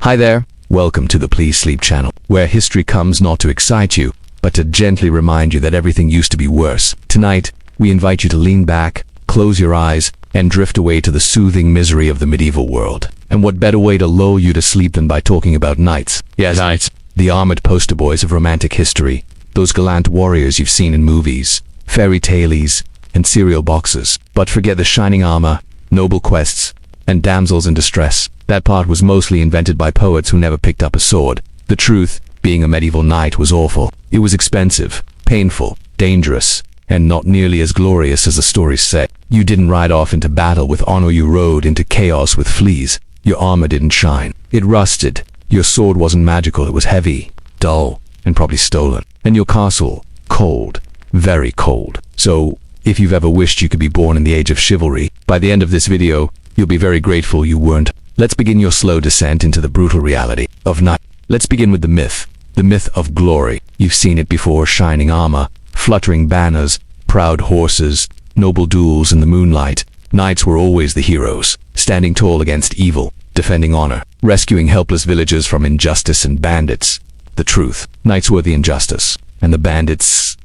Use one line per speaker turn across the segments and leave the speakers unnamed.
Hi there, welcome to the Please Sleep channel, where history comes not to excite you, but to gently remind you that everything used to be worse. Tonight, we invite you to lean back, close your eyes, and drift away to the soothing misery of the medieval world. And what better way to lull you to sleep than by talking about knights? Yes, knights. The armored poster boys of romantic history. Those gallant warriors you've seen in movies, fairy tales, and cereal boxes. But forget the shining armor, noble quests, and damsels in distress. That part was mostly invented by poets who never picked up a sword. The truth, being a medieval knight was awful. It was expensive, painful, dangerous, and not nearly as glorious as the stories say. You didn't ride off into battle with honor, you rode into chaos with fleas. Your armor didn't shine. It rusted. Your sword wasn't magical, it was heavy, dull, and probably stolen. And your castle, cold, very cold. So, if you've ever wished you could be born in the age of chivalry, by the end of this video, you'll be very grateful you weren't. Let's begin your slow descent into the brutal reality of knight. Let's begin with the myth of glory. You've seen it before: shining armor, fluttering banners, proud horses, noble duels in the moonlight. Knights were always the heroes, standing tall against evil, defending honor, rescuing helpless villagers from injustice and bandits. The truth, knights were the injustice, and the bandits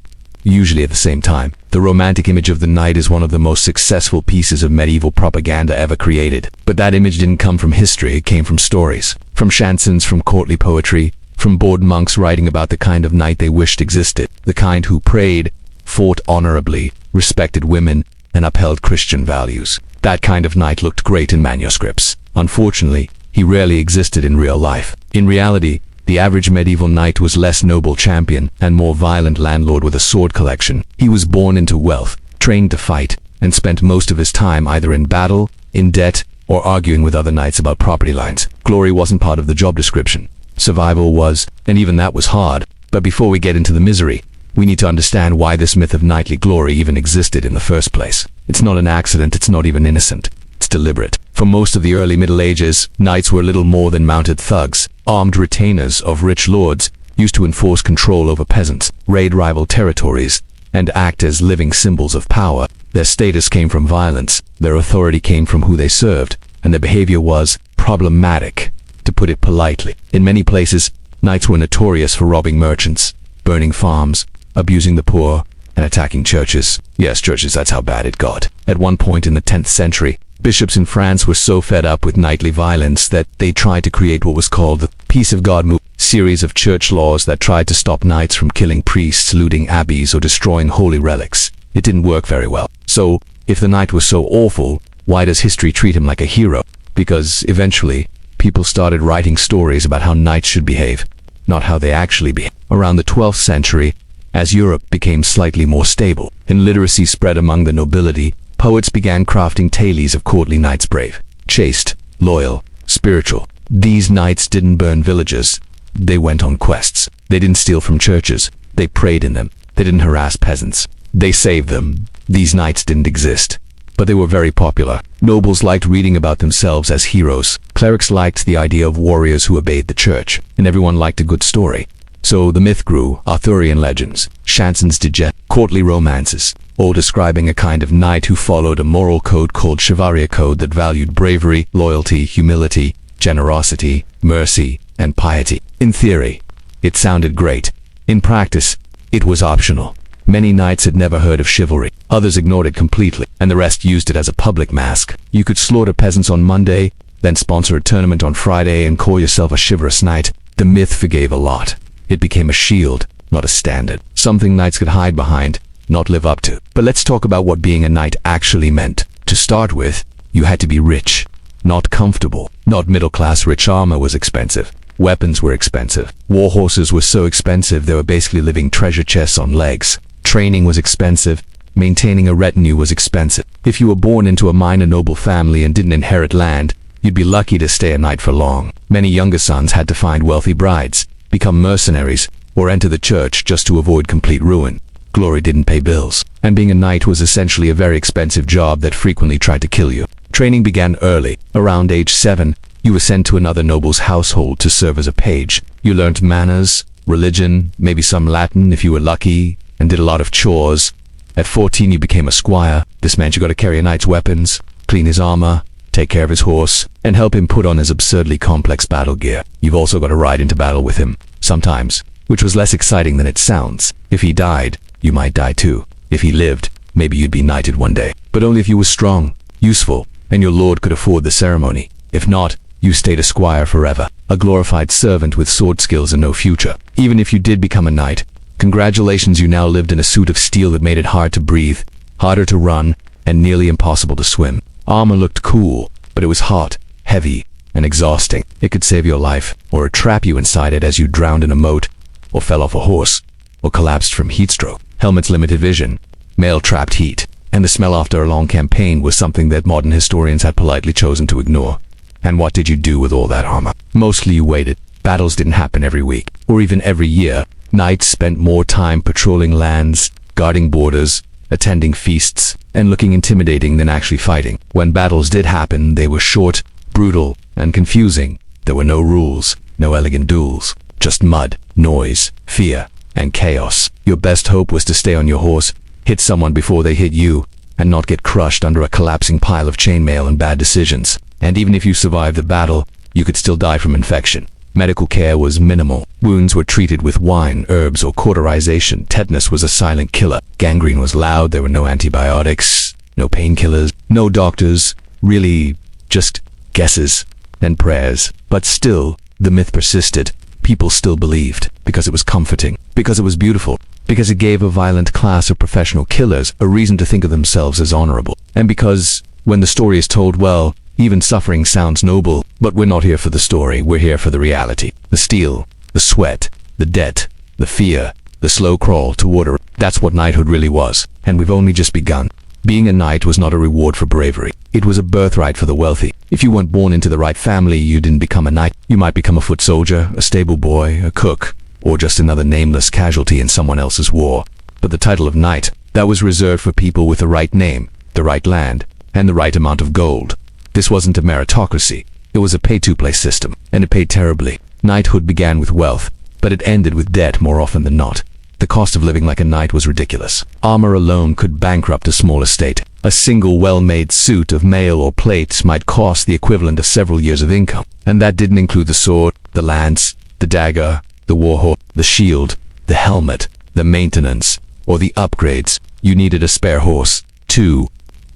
usually at the same time. The romantic image of the knight is one of the most successful pieces of medieval propaganda ever created. But that image didn't come from history, it came from stories. From chansons, from courtly poetry, from bored monks writing about the kind of knight they wished existed. The kind who prayed, fought honorably, respected women, and upheld Christian values. That kind of knight looked great in manuscripts. Unfortunately, he rarely existed in real life. In reality, the average medieval knight was less noble champion and more violent landlord with a sword collection. He was born into wealth, trained to fight, and spent most of his time either in battle, in debt, or arguing with other knights about property lines. Glory wasn't part of the job description. Survival was, and even that was hard. But before we get into the misery, we need to understand why this myth of knightly glory even existed in the first place. It's not an accident, it's not even innocent. It's deliberate. For most of the early Middle Ages, knights were little more than mounted thugs, armed retainers of rich lords, used to enforce control over peasants, raid rival territories, and act as living symbols of power. Their status came from violence, their authority came from who they served, and their behavior was problematic, to put it politely. In many places, knights were notorious for robbing merchants, burning farms, abusing the poor, and attacking churches. Yes, churches, that's how bad it got. At one point in the 10th century, bishops in France were so fed up with knightly violence that they tried to create what was called the Peace of God movement, a series of church laws that tried to stop knights from killing priests, looting abbeys, or destroying holy relics. It didn't work very well. So, if the knight was so awful, why does history treat him like a hero? Because eventually, people started writing stories about how knights should behave, not how they actually behave. Around the 12th century, as Europe became slightly more stable and literacy spread among the nobility, poets began crafting tales of courtly knights, brave, chaste, loyal, spiritual. These knights didn't burn villages. They went on quests. They didn't steal from churches. They prayed in them. They didn't harass peasants. They saved them. These knights didn't exist, but they were very popular. Nobles liked reading about themselves as heroes. Clerics liked the idea of warriors who obeyed the church, and everyone liked a good story. So the myth grew: Arthurian legends, chansons de jet, courtly romances, all describing a kind of knight who followed a moral code called chivalry, a code that valued bravery, loyalty, humility, generosity, mercy, and piety. In theory, it sounded great. In practice, it was optional. Many knights had never heard of chivalry. Others ignored it completely, and the rest used it as a public mask. You could slaughter peasants on Monday, then sponsor a tournament on Friday and call yourself a chivalrous knight. The myth forgave a lot. It became a shield, not a standard. Something knights could hide behind, not live up to. But let's talk about what being a knight actually meant. To start with, you had to be rich, not comfortable. Not middle-class rich. Armor was expensive. Weapons were expensive. War horses were so expensive they were basically living treasure chests on legs. Training was expensive. Maintaining a retinue was expensive. If you were born into a minor noble family and didn't inherit land, you'd be lucky to stay a knight for long. Many younger sons had to find wealthy brides, become mercenaries, or enter the church just to avoid complete ruin. Glory didn't pay bills, and being a knight was essentially a very expensive job that frequently tried to kill you. Training began early. Around age 7, you were sent to another noble's household to serve as a page. You learned manners, religion, maybe some Latin if you were lucky, and did a lot of chores. At 14, you became a squire. This meant you got to carry a knight's weapons, clean his armor, take care of his horse, and help him put on his absurdly complex battle gear. You've also got to ride into battle with him, sometimes, which was less exciting than it sounds. If he died, you might die too. If he lived, maybe you'd be knighted one day. But only if you were strong, useful, and your lord could afford the ceremony. If not, you stayed a squire forever, a glorified servant with sword skills and no future. Even if you did become a knight, congratulations, you now lived in a suit of steel that made it hard to breathe, harder to run, and nearly impossible to swim. Armor looked cool, but it was hot, heavy, and exhausting. It could save your life, or trap you inside it as you drowned in a moat, or fell off a horse, or collapsed from heatstroke. Helmets limited vision, mail trapped heat, and the smell after a long campaign was something that modern historians had politely chosen to ignore. And what did you do with all that armor? Mostly you waited. Battles didn't happen every week, or even every year. Knights spent more time patrolling lands, guarding borders, attending feasts, and looking intimidating than actually fighting. When battles did happen, they were short, brutal, and confusing. There were no rules, no elegant duels, just mud, noise, fear, and chaos. Your best hope was to stay on your horse, hit someone before they hit you, and not get crushed under a collapsing pile of chainmail and bad decisions. And even if you survived the battle, you could still die from infection. Medical care was minimal. Wounds were treated with wine, herbs, or cauterization. Tetanus was a silent killer. Gangrene was loud. There were no antibiotics, no painkillers, no doctors. Really, just guesses and prayers. But still, the myth persisted. People still believed, because it was comforting, because it was beautiful, because it gave a violent class of professional killers a reason to think of themselves as honorable. And because, when the story is told well, even suffering sounds noble. But we're not here for the story, we're here for the reality. The steel, the sweat, the debt, the fear, the slow crawl toward a... That's what knighthood really was, and we've only just begun. Being a knight was not a reward for bravery. It was a birthright for the wealthy. If you weren't born into the right family, you didn't become a knight. You might become a foot soldier, a stable boy, a cook, or just another nameless casualty in someone else's war. But the title of knight, that was reserved for people with the right name, the right land, and the right amount of gold. This wasn't a meritocracy. It was a pay-to-play system, and it paid terribly. Knighthood began with wealth, but it ended with debt more often than not. The cost of living like a knight was ridiculous. Armor alone could bankrupt a small estate. A single well-made suit of mail or plate might cost the equivalent of several years of income. And that didn't include the sword, the lance, the dagger, the warhorse, the shield, the helmet, the maintenance, or the upgrades. You needed a spare horse, too,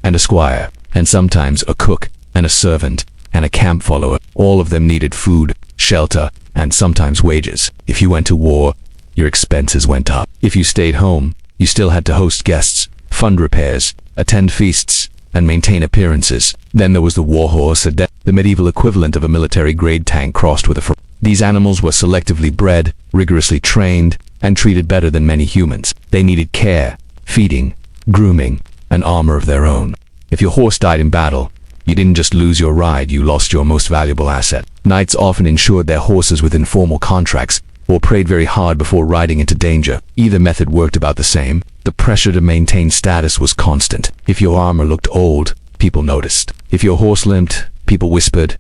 and a squire, and sometimes a cook, and a servant, and a camp follower. All of them needed food, shelter, and sometimes wages. If you went to war, your expenses went up. If you stayed home, you still had to host guests, fund repairs, attend feasts, and maintain appearances. Then there was the warhorse, the medieval equivalent of a military-grade tank crossed with a... These animals were selectively bred, rigorously trained, and treated better than many humans. They needed care, feeding, grooming, and armor of their own. If your horse died in battle, you didn't just lose your ride, you lost your most valuable asset. Knights often insured their horses with informal contracts, or prayed very hard before riding into danger. Either method worked about the same. The pressure to maintain status was constant. If your armor looked old, people noticed. If your horse limped, people whispered.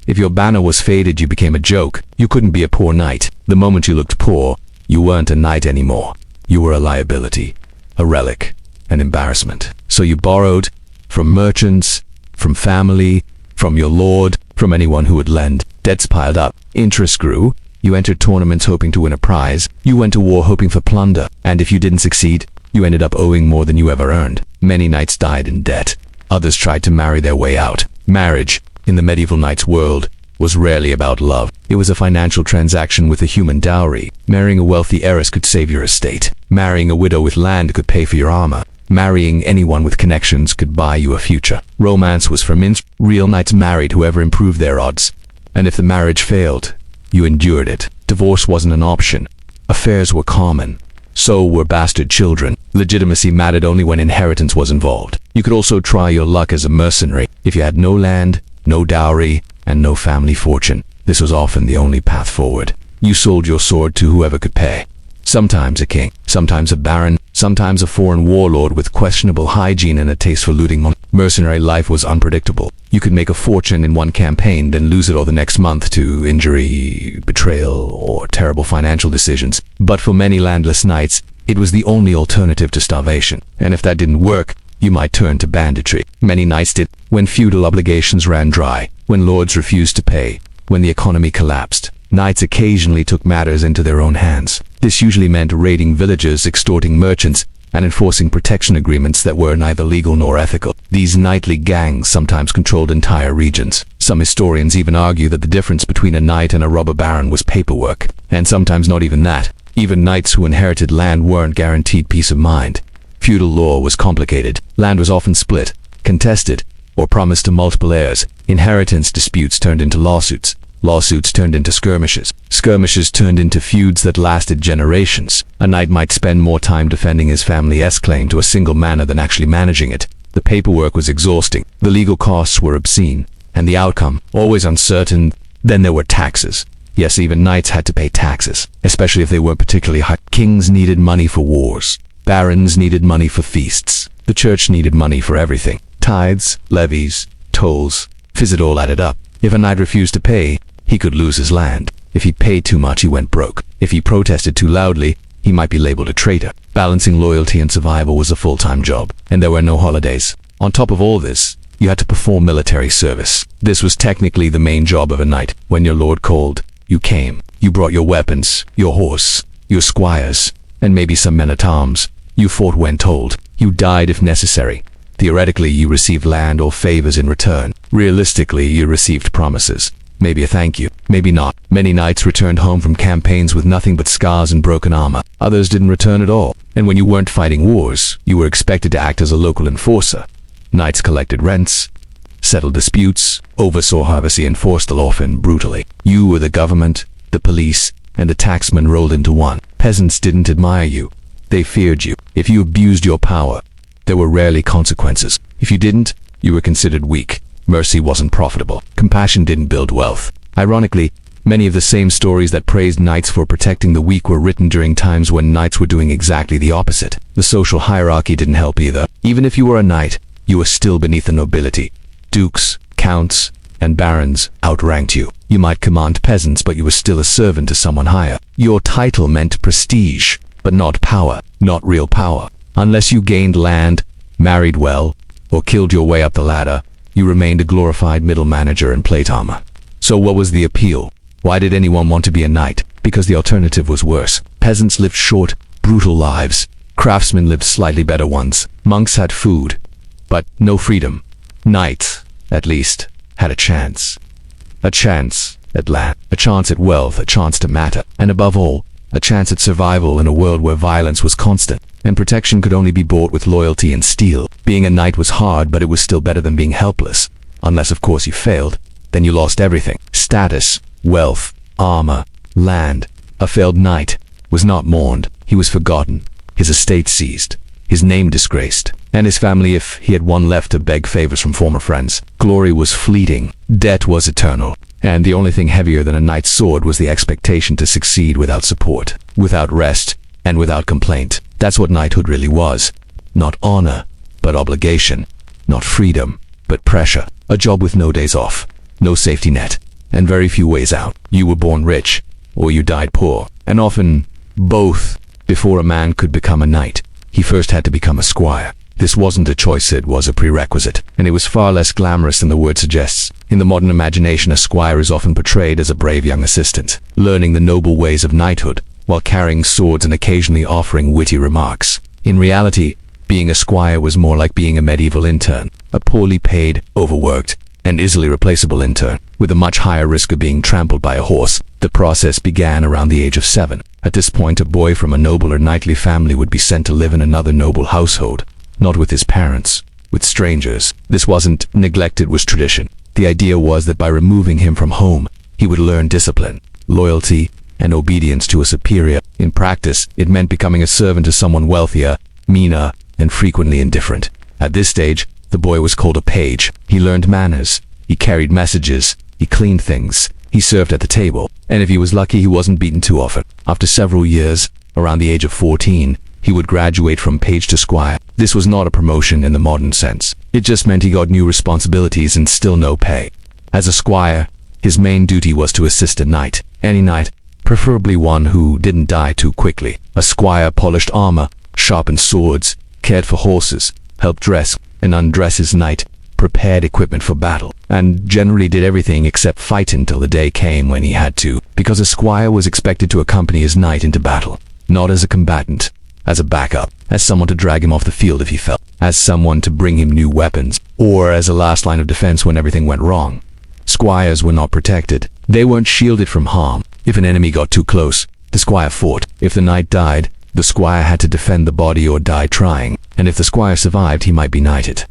If your banner was faded, you became a joke. You couldn't be a poor knight. The moment you looked poor, you weren't a knight anymore. You were a liability, a relic, an embarrassment. So you borrowed from merchants, from family, from your lord, from anyone who would lend. Debts piled up. Interest grew. You entered tournaments hoping to win a prize. You went to war hoping for plunder. And if you didn't succeed, you ended up owing more than you ever earned. Many knights died in debt. Others tried to marry their way out. Marriage, in the medieval knight's world, was rarely about love. It was a financial transaction with a human dowry. Marrying a wealthy heiress could save your estate. Marrying a widow with land could pay for your armor. Marrying anyone with connections could buy you a future. Romance was for mints. Real knights married whoever improved their odds. And if the marriage failed, you endured it. Divorce wasn't an option. Affairs were common. So were bastard children. Legitimacy mattered only when inheritance was involved. You could also try your luck as a mercenary. If you had no land, no dowry, and no family fortune, this was often the only path forward. You sold your sword to whoever could pay. Sometimes a king, sometimes a baron, sometimes a foreign warlord with questionable hygiene and a taste for looting. Mercenary life was unpredictable. You could make a fortune in one campaign, then lose it all the next month to injury, betrayal, or terrible financial decisions. But for many landless knights, it was the only alternative to starvation. And if that didn't work, you might turn to banditry. Many knights did, when feudal obligations ran dry, when lords refused to pay, when the economy collapsed. Knights occasionally took matters into their own hands. This usually meant raiding villages, extorting merchants, and enforcing protection agreements that were neither legal nor ethical. These knightly gangs sometimes controlled entire regions. Some historians even argue that the difference between a knight and a robber baron was paperwork, and sometimes not even that. Even knights who inherited land weren't guaranteed peace of mind. Feudal law was complicated. Land was often split, contested, or promised to multiple heirs. Inheritance disputes turned into lawsuits. Lawsuits turned into skirmishes. Skirmishes turned into feuds that lasted generations. A knight might spend more time defending his family's claim to a single manor than actually managing it. The paperwork was exhausting. The legal costs were obscene. And the outcome, always uncertain. Then there were taxes. Yes, even knights had to pay taxes, especially if they weren't particularly high. Kings needed money for wars. Barons needed money for feasts. The church needed money for everything. Tithes, levies, tolls, it all added up. If a knight refused to pay, he could lose his land. If he paid too much, he went broke. If he protested too loudly, he might be labeled a traitor. Balancing loyalty and survival was a full-time job, and there were no holidays. On top of all this, you had to perform military service. This was technically the main job of a knight. When your lord called, you came. You brought your weapons, your horse, your squires, and maybe some men-at-arms. You fought when told. You died if necessary. Theoretically, you received land or favors in return. Realistically, you received promises. Maybe a thank you, maybe not. Many knights returned home from campaigns with nothing but scars and broken armor. Others didn't return at all. And when you weren't fighting wars, you were expected to act as a local enforcer. Knights collected rents, settled disputes, oversaw harvests, enforced the law often brutally. You were the government, the police, and the taxman rolled into one. Peasants didn't admire you. They feared you. If you abused your power, there were rarely consequences. If you didn't, you were considered weak. Mercy wasn't profitable. Compassion didn't build wealth. Ironically, many of the same stories that praised knights for protecting the weak were written during times when knights were doing exactly the opposite. The social hierarchy didn't help either. Even if you were a knight, you were still beneath the nobility. Dukes, counts, and barons outranked you. You might command peasants, but you were still a servant to someone higher. Your title meant prestige, but not power, not real power. Unless you gained land, married well, or killed your way up the ladder, you remained a glorified middle manager in plate armor. So what was the appeal? Why did anyone want to be a knight? Because the alternative was worse. Peasants lived short, brutal lives. Craftsmen lived slightly better ones. Monks had food, but no freedom. Knights, at least, had a chance. A chance at land, a chance at wealth, a chance to matter, and above all, a chance at survival in a world where violence was constant, and protection could only be bought with loyalty and steel. Being a knight was hard, but it was still better than being helpless. Unless, of course, you failed. Then you lost everything. Status, wealth, armor, land. A failed knight was not mourned. He was forgotten. His estate seized. His name disgraced. And his family, if he had one left, to beg favors from former friends. Glory was fleeting. Debt was eternal. And the only thing heavier than a knight's sword was the expectation to succeed without support, without rest, and without complaint. That's what knighthood really was. Not honor, but obligation. Not freedom, but pressure. A job with no days off, no safety net, and very few ways out. You were born rich, or you died poor, and often both. Before a man could become a knight, he first had to become a squire. This wasn't a choice, it was a prerequisite, and it was far less glamorous than the word suggests. In the modern imagination, a squire is often portrayed as a brave young assistant, learning the noble ways of knighthood, while carrying swords and occasionally offering witty remarks. In reality, being a squire was more like being a medieval intern, a poorly paid, overworked, and easily replaceable intern, with a much higher risk of being trampled by a horse. The process began around the age of 7. At this point, a boy from a noble or knightly family would be sent to live in another noble household, not with his parents, with strangers. This wasn't neglect, it was tradition. The idea was that by removing him from home, he would learn discipline, loyalty, and obedience to a superior. In practice, it meant becoming a servant to someone wealthier, meaner, and frequently indifferent. At this stage, the boy was called a page. He learned manners, he carried messages, he cleaned things, he served at the table, and if he was lucky, he wasn't beaten too often. After several years, around the age of 14, he would graduate from page to squire. This was not a promotion in the modern sense. It just meant he got new responsibilities and still no pay. As a squire, his main duty was to assist a knight, any knight, preferably one who didn't die too quickly. A squire polished armor, sharpened swords, cared for horses, helped dress and undress his knight, prepared equipment for battle, and generally did everything except fight until the day came when he had to, because a squire was expected to accompany his knight into battle, not as a combatant, as a backup, as someone to drag him off the field if he fell, as someone to bring him new weapons, or as a last line of defense when everything went wrong. Squires were not protected. They weren't shielded from harm. If an enemy got too close, the squire fought. If the knight died, the squire had to defend the body or die trying, and if the squire survived, he might be knighted.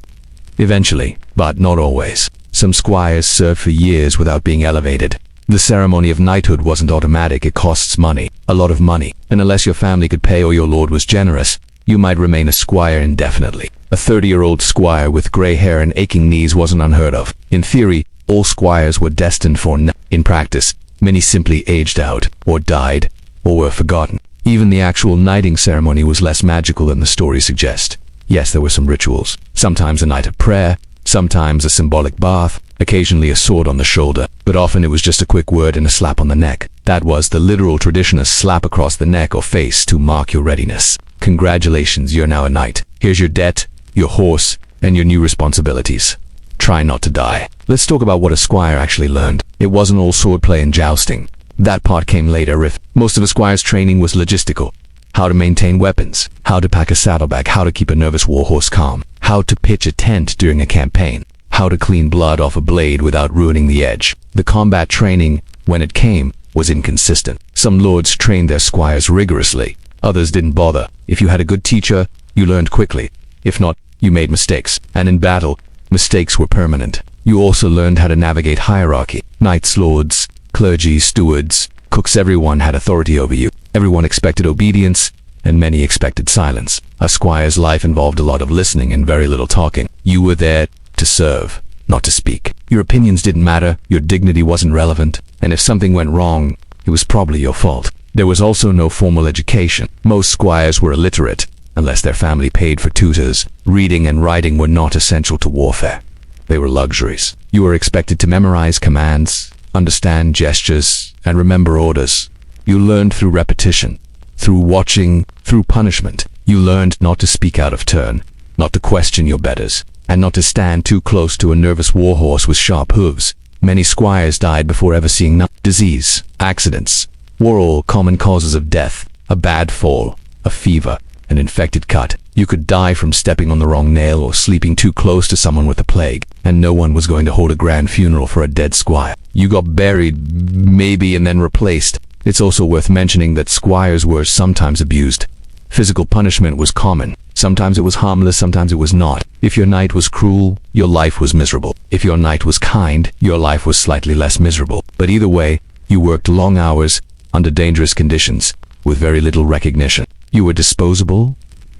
Eventually, but not always. Some squires served for years without being elevated. The ceremony of knighthood wasn't automatic. It costs money, a lot of money, and unless your family could pay or your lord was generous, you might remain a squire indefinitely. A 30-year-old squire with gray hair and aching knees wasn't unheard of. In theory, all squires were destined for in practice, many simply aged out, or died, or were forgotten. Even the actual knighting ceremony was less magical than the stories suggest. Yes, there were some rituals. Sometimes a night of prayer, sometimes a symbolic bath, occasionally a sword on the shoulder, but often it was just a quick word and a slap on the neck. That was the literal tradition, a slap across the neck or face to mark your readiness. Congratulations, you're now a knight. Here's your debt, your horse, and your new responsibilities. Try not to die. Let's talk about what a squire actually learned. It wasn't all swordplay and jousting. That part came later. If most of a squire's training was logistical. How to maintain weapons, how to pack a saddlebag, how to keep a nervous warhorse calm, how to pitch a tent during a campaign, how to clean blood off a blade without ruining the edge. The combat training, when it came, was inconsistent. Some lords trained their squires rigorously. Others didn't bother. If you had a good teacher, you learned quickly. If not, you made mistakes. And in battle, mistakes were permanent. You also learned how to navigate hierarchy. Knights, lords, clergy, stewards, cooks, everyone had authority over you. Everyone expected obedience, and many expected silence. A squire's life involved a lot of listening and very little talking. You were there to serve, not to speak. Your opinions didn't matter, your dignity wasn't relevant, and if something went wrong, it was probably your fault. There was also no formal education. Most squires were illiterate, unless their family paid for tutors. Reading and writing were not essential to warfare. They were luxuries. You were expected to memorize commands, understand gestures, and remember orders. You learned through repetition, through watching, through punishment. You learned not to speak out of turn, not to question your betters, and not to stand too close to a nervous warhorse with sharp hooves. Many squires died before ever seeing disease, accidents, were all common causes of death. A bad fall, a fever, an infected cut. You could die from stepping on the wrong nail or sleeping too close to someone with the plague, and no one was going to hold a grand funeral for a dead squire. You got buried, maybe, and then replaced. It's also worth mentioning that squires were sometimes abused. Physical punishment was common. Sometimes it was harmless, sometimes it was not. If your knight was cruel, your life was miserable. If your knight was kind, your life was slightly less miserable. But either way, you worked long hours, under dangerous conditions, with very little recognition. You were disposable,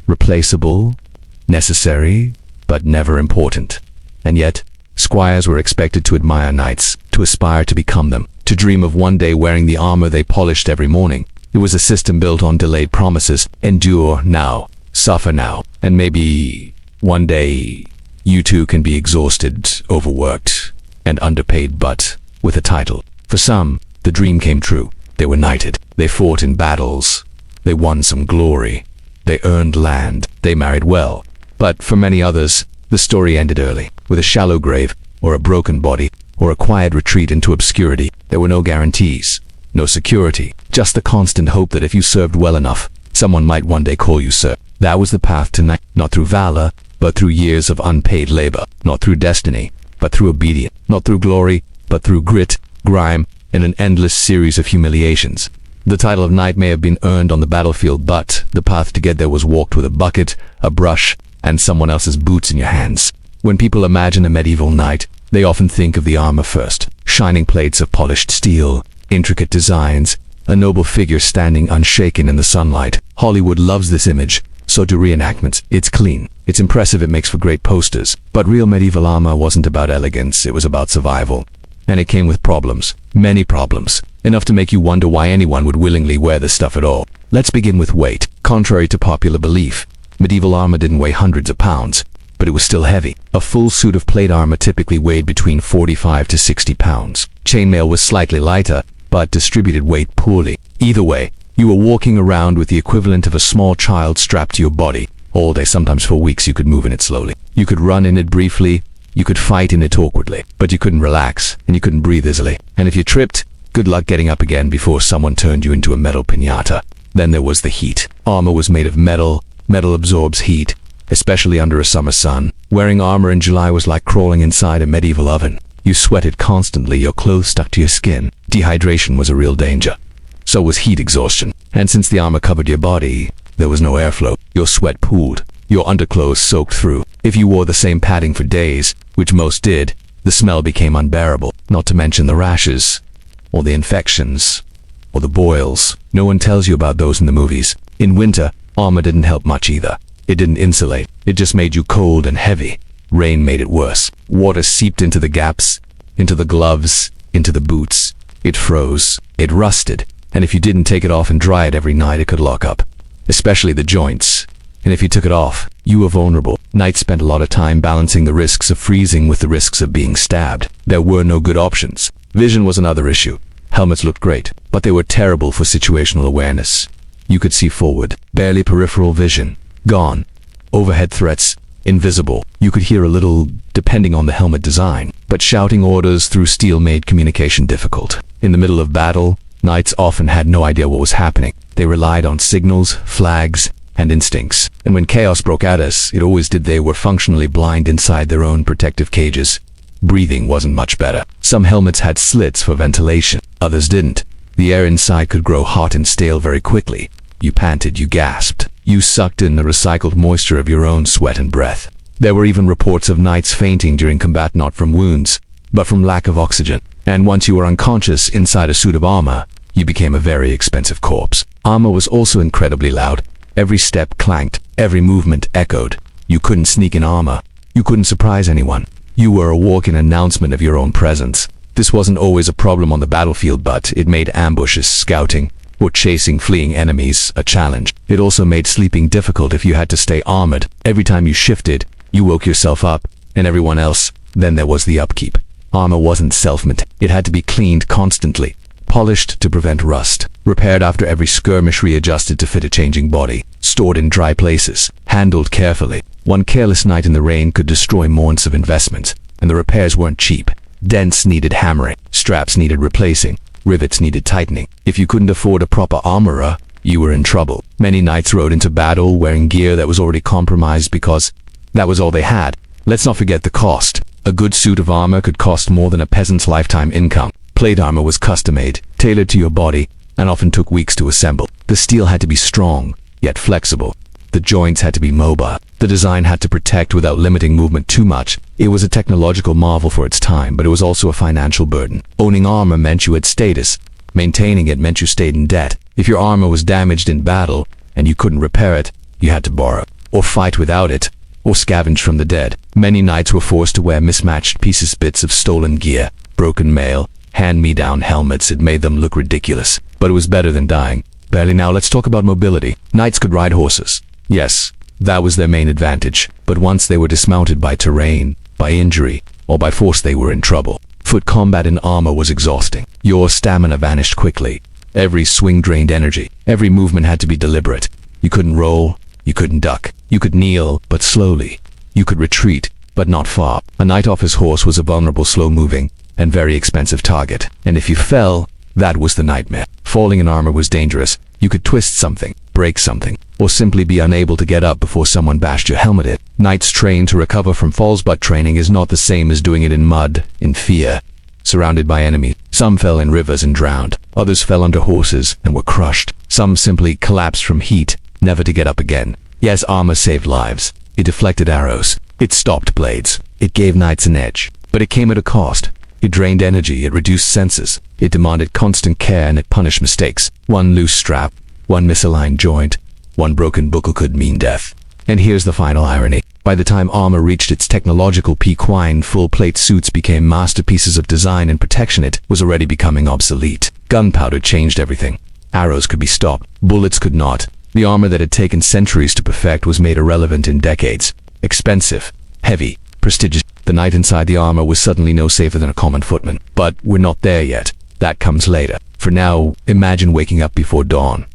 replaceable, necessary, but never important. And yet, squires were expected to admire knights, to aspire to become them, to dream of one day wearing the armor they polished every morning. It was a system built on delayed promises. Endure now, suffer now, and maybe one day you too can be exhausted, overworked, and underpaid, but with a title. For some, the dream came true. They were knighted. They fought in battles. They won some glory. They earned land. They married well. But for many others, the story ended early, with a shallow grave, or a broken body, or a quiet retreat into obscurity. There were no guarantees, no security, just the constant hope that if you served well enough, someone might one day call you sir. That was the path to knight, not through valor, but through years of unpaid labor, not through destiny, but through obedience, not through glory, but through grit, grime, and an endless series of humiliations. The title of knight may have been earned on the battlefield, but the path to get there was walked with a bucket, a brush, and someone else's boots in your hands. When people imagine a medieval knight, they often think of the armor first. Shining plates of polished steel, intricate designs, a noble figure standing unshaken in the sunlight. Hollywood loves this image, so do reenactments. It's clean, it's impressive, it makes for great posters. But real medieval armor wasn't about elegance, it was about survival. And it came with problems, many problems, enough to make you wonder why anyone would willingly wear this stuff at all. Let's begin with weight. Contrary to popular belief, medieval armor didn't weigh hundreds of pounds, but it was still heavy. A full suit of plate armor typically weighed between 45 to 60 pounds. Chainmail was slightly lighter, but distributed weight poorly. Either way, you were walking around with the equivalent of a small child strapped to your body. All day, sometimes for weeks, you could move in it slowly. You could run in it briefly, you could fight in it awkwardly, but you couldn't relax, and you couldn't breathe easily. And if you tripped, good luck getting up again before someone turned you into a metal piñata. Then there was the heat. Armor was made of metal. Metal absorbs heat, especially under a summer sun. Wearing armor in July was like crawling inside a medieval oven. You sweated constantly, your clothes stuck to your skin. Dehydration was a real danger. So was heat exhaustion. And since the armor covered your body, there was no airflow. Your sweat pooled. Your underclothes soaked through. If you wore the same padding for days, which most did, the smell became unbearable. Not to mention the rashes, or the infections, or the boils. No one tells you about those in the movies. In winter, armor didn't help much either. It didn't insulate. It just made you cold and heavy. Rain made it worse. Water seeped into the gaps, into the gloves, into the boots. It froze. It rusted. And if you didn't take it off and dry it every night, it could lock up. Especially the joints. And if you took it off, you were vulnerable. Knights spent a lot of time balancing the risks of freezing with the risks of being stabbed. There were no good options. Vision was another issue. Helmets looked great, but they were terrible for situational awareness. You could see forward. Barely peripheral vision. Gone. Overhead threats. Invisible. You could hear a little, depending on the helmet design. But shouting orders through steel made communication difficult. In the middle of battle, knights often had no idea what was happening. They relied on signals, flags, and instincts. And when chaos broke at us, it always did. They were functionally blind inside their own protective cages. Breathing wasn't much better. Some helmets had slits for ventilation. Others didn't. The air inside could grow hot and stale very quickly. You panted, you gasped. You sucked in the recycled moisture of your own sweat and breath. There were even reports of knights fainting during combat, not from wounds, but from lack of oxygen. And once you were unconscious inside a suit of armor, you became a very expensive corpse. Armor was also incredibly loud. Every step clanked, every movement echoed. You couldn't sneak in armor. You couldn't surprise anyone. You were a walking announcement of your own presence. This wasn't always a problem on the battlefield, but it made ambushes, scouting, or chasing fleeing enemies a challenge. It also made sleeping difficult if you had to stay armored. Every time you shifted, you woke yourself up, and everyone else. Then there was the upkeep. Armor wasn't self-maintained. It had to be cleaned constantly, polished to prevent rust, repaired after every skirmish, readjusted to fit a changing body, stored in dry places, handled carefully. One careless night in the rain could destroy months of investments, and the repairs weren't cheap. Dents needed hammering, straps needed replacing, rivets needed tightening. If you couldn't afford a proper armorer, you were in trouble. Many knights rode into battle wearing gear that was already compromised because that was all they had. Let's not forget the cost. A good suit of armor could cost more than a peasant's lifetime income. Plate armor was custom-made, tailored to your body, and often took weeks to assemble. The steel had to be strong, yet flexible. The joints had to be mobile. The design had to protect without limiting movement too much. It was a technological marvel for its time, but it was also a financial burden. Owning armor meant you had status. Maintaining it meant you stayed in debt. If your armor was damaged in battle, and you couldn't repair it, you had to borrow, or fight without it, or scavenge from the dead. Many knights were forced to wear mismatched pieces, bits of stolen gear, broken mail, hand-me-down helmets. It made them look ridiculous, but it was better than dying. Barely. Now let's talk about mobility. Knights could ride horses. Yes, that was their main advantage, but once they were dismounted by terrain, by injury, or by force, they were in trouble. Foot combat in armor was exhausting. Your stamina vanished quickly. Every swing drained energy. Every movement had to be deliberate. You couldn't roll, you couldn't duck. You could kneel, but slowly. You could retreat, but not far. A knight off his horse was a vulnerable, slow-moving, and very expensive target. And if you fell, that was the nightmare. Falling in armor was dangerous. You could twist something, break something, or simply be unable to get up before someone bashed your helmet in. Knights trained to recover from falls, but training is not the same as doing it in mud, in fear, surrounded by enemies. Some fell in rivers and drowned. Others fell under horses and were crushed. Some simply collapsed from heat, never to get up again. Yes, armor saved lives. It deflected arrows. It stopped blades. It gave knights an edge. But it came at a cost. It drained energy, it reduced senses. It demanded constant care, and it punished mistakes. One loose strap, one misaligned joint, one broken buckle could mean death. And here's the final irony. By the time armor reached its technological peak, full-plate suits became masterpieces of design and protection. It was already becoming obsolete. Gunpowder changed everything. Arrows could be stopped. Bullets could not. The armor that had taken centuries to perfect was made irrelevant in decades. Expensive, heavy, prestigious. The knight inside the armor was suddenly no safer than a common footman. But we're not there yet. That comes later. For now, imagine waking up before dawn.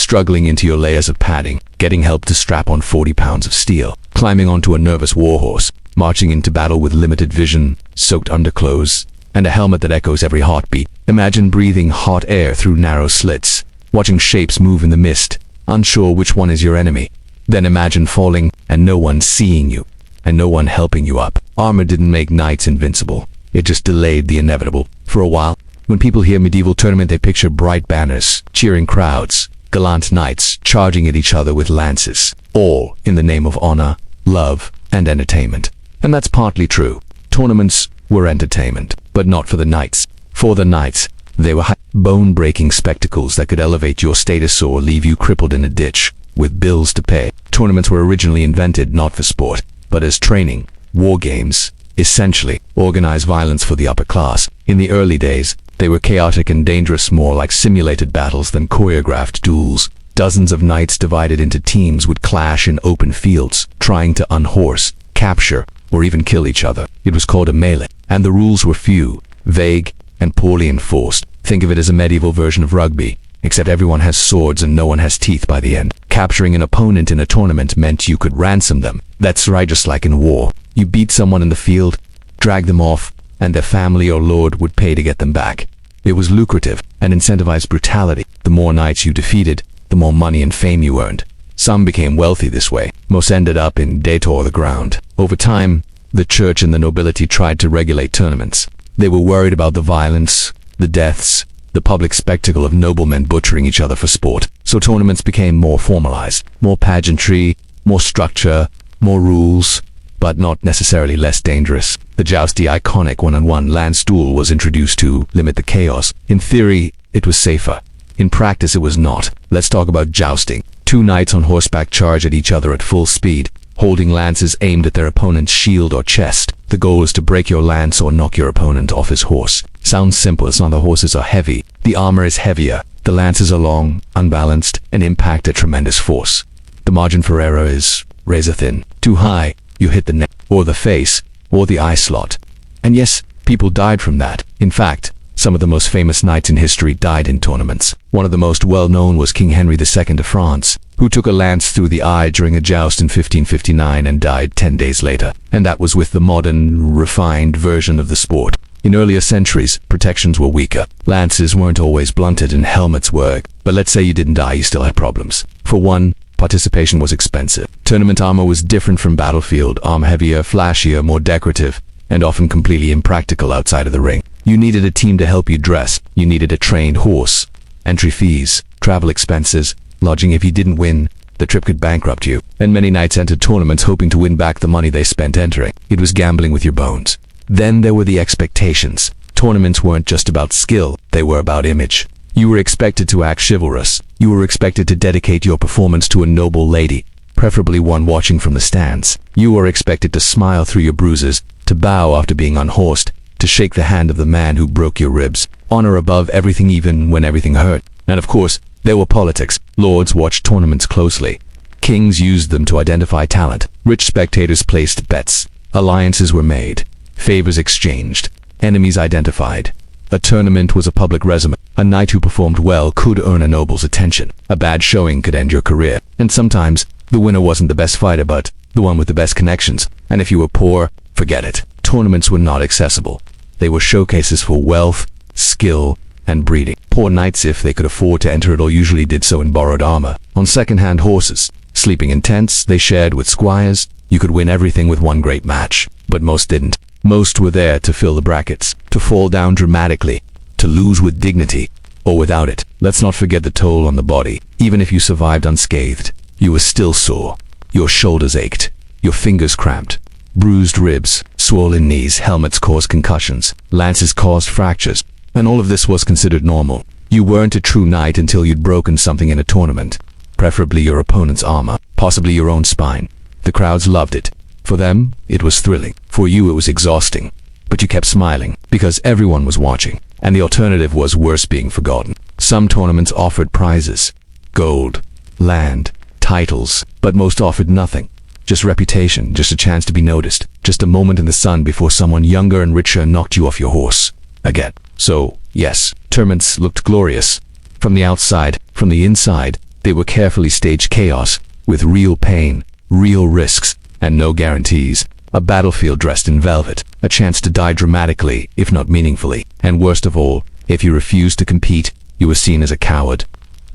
struggling into your layers of padding, getting help to strap on 40 pounds of steel, climbing onto a nervous warhorse, marching into battle with limited vision, soaked underclothes, and a helmet that echoes every heartbeat. Imagine breathing hot air through narrow slits, watching shapes move in the mist, unsure which one is your enemy. Then imagine falling and no one seeing you, and no one helping you up. Armor didn't make knights invincible. It just delayed the inevitable. For a while, when people hear medieval tournament, they picture bright banners, cheering crowds, gallant knights charging at each other with lances, all in the name of honor, love, and entertainment. And that's partly true. Tournaments were entertainment, but not for the knights. For the knights, they were bone-breaking spectacles that could elevate your status or leave you crippled in a ditch, with bills to pay. Tournaments were originally invented not for sport, but as training, war games, essentially organized violence for the upper class. In the early days, they were chaotic and dangerous, more like simulated battles than choreographed duels. Dozens of knights divided into teams would clash in open fields, trying to unhorse, capture, or even kill each other. It was called a melee, and the rules were few, vague, and poorly enforced. Think of it as a medieval version of rugby, except everyone has swords and no one has teeth by the end. Capturing an opponent in a tournament meant you could ransom them. That's right, just like in war. You beat someone in the field, drag them off, and their family or lord would pay to get them back. It was lucrative and incentivized brutality. The more knights you defeated, the more money and fame you earned. Some became wealthy this way. Most ended up in debt or the ground. Over time, the church and the nobility tried to regulate tournaments. They were worried about the violence, the deaths, the public spectacle of noblemen butchering each other for sport. So tournaments became more formalized, more pageantry, more structure, more rules, but not necessarily less dangerous. The joust, the iconic one-on-one lance duel, was introduced to limit the chaos. In theory, it was safer. In practice, it was not. Let's talk about jousting. Two knights on horseback charge at each other at full speed, holding lances aimed at their opponent's shield or chest. The goal is to break your lance or knock your opponent off his horse. Sounds simple, it's not. The horses are heavy. The armor is heavier. The lances are long, unbalanced, and impact at tremendous force. The margin for error is razor thin. Too high, you hit the neck, or the face, or the eye slot. And yes, people died from that. In fact, some of the most famous knights in history died in tournaments. One of the most well-known was King Henry II of France, who took a lance through the eye during a joust in 1559 and died 10 days later. And that was with the modern, refined version of the sport. In earlier centuries, protections were weaker. Lances weren't always blunted and helmets were. But let's say you didn't die, you still had problems. For one, participation was expensive. Tournament armor was different from battlefield armor, heavier, flashier, more decorative, and often completely impractical outside of the ring. You needed a team to help you dress. You needed a trained horse. Entry fees, travel expenses, lodging. If you didn't win, the trip could bankrupt you. And many knights entered tournaments hoping to win back the money they spent entering. It was gambling with your bones. Then there were the expectations. Tournaments weren't just about skill, they were about image. You were expected to act chivalrous. You were expected to dedicate your performance to a noble lady, preferably one watching from the stands. You were expected to smile through your bruises, to bow after being unhorsed, to shake the hand of the man who broke your ribs. Honor above everything, even when everything hurt. And of course, there were politics. Lords watched tournaments closely. Kings used them to identify talent. Rich spectators placed bets. Alliances were made. Favors exchanged. Enemies identified. A tournament was a public resume. A knight who performed well could earn a noble's attention. A bad showing could end your career. And sometimes, the winner wasn't the best fighter, but the one with the best connections. And if you were poor, forget it. Tournaments were not accessible. They were showcases for wealth, skill, and breeding. Poor knights, if they could afford to enter at all, usually did so in borrowed armor, on second-hand horses. Sleeping in tents they shared with squires. You could win everything with one great match, but most didn't. Most were there to fill the brackets, to fall down dramatically, to lose with dignity, or without it. Let's not forget the toll on the body. Even if you survived unscathed, you were still sore. Your shoulders ached, your fingers cramped, bruised ribs, swollen knees. Helmets caused concussions, lances caused fractures, and all of this was considered normal. You weren't a true knight until you'd broken something in a tournament, preferably your opponent's armor, possibly your own spine. The crowds loved it. For them, it was thrilling. For you, it was exhausting. But you kept smiling, because everyone was watching, and the alternative was worse, being forgotten. Some tournaments offered prizes, gold, land, titles, but most offered nothing. Just reputation, just a chance to be noticed, just a moment in the sun before someone younger and richer knocked you off your horse again. So, yes, tournaments looked glorious. From the outside, from the inside, They were carefully staged chaos, with real pain, real risks, and no guarantees. A battlefield dressed in velvet, a chance to die dramatically, if not meaningfully. And worst of all, if you refused to compete, you were seen as a coward.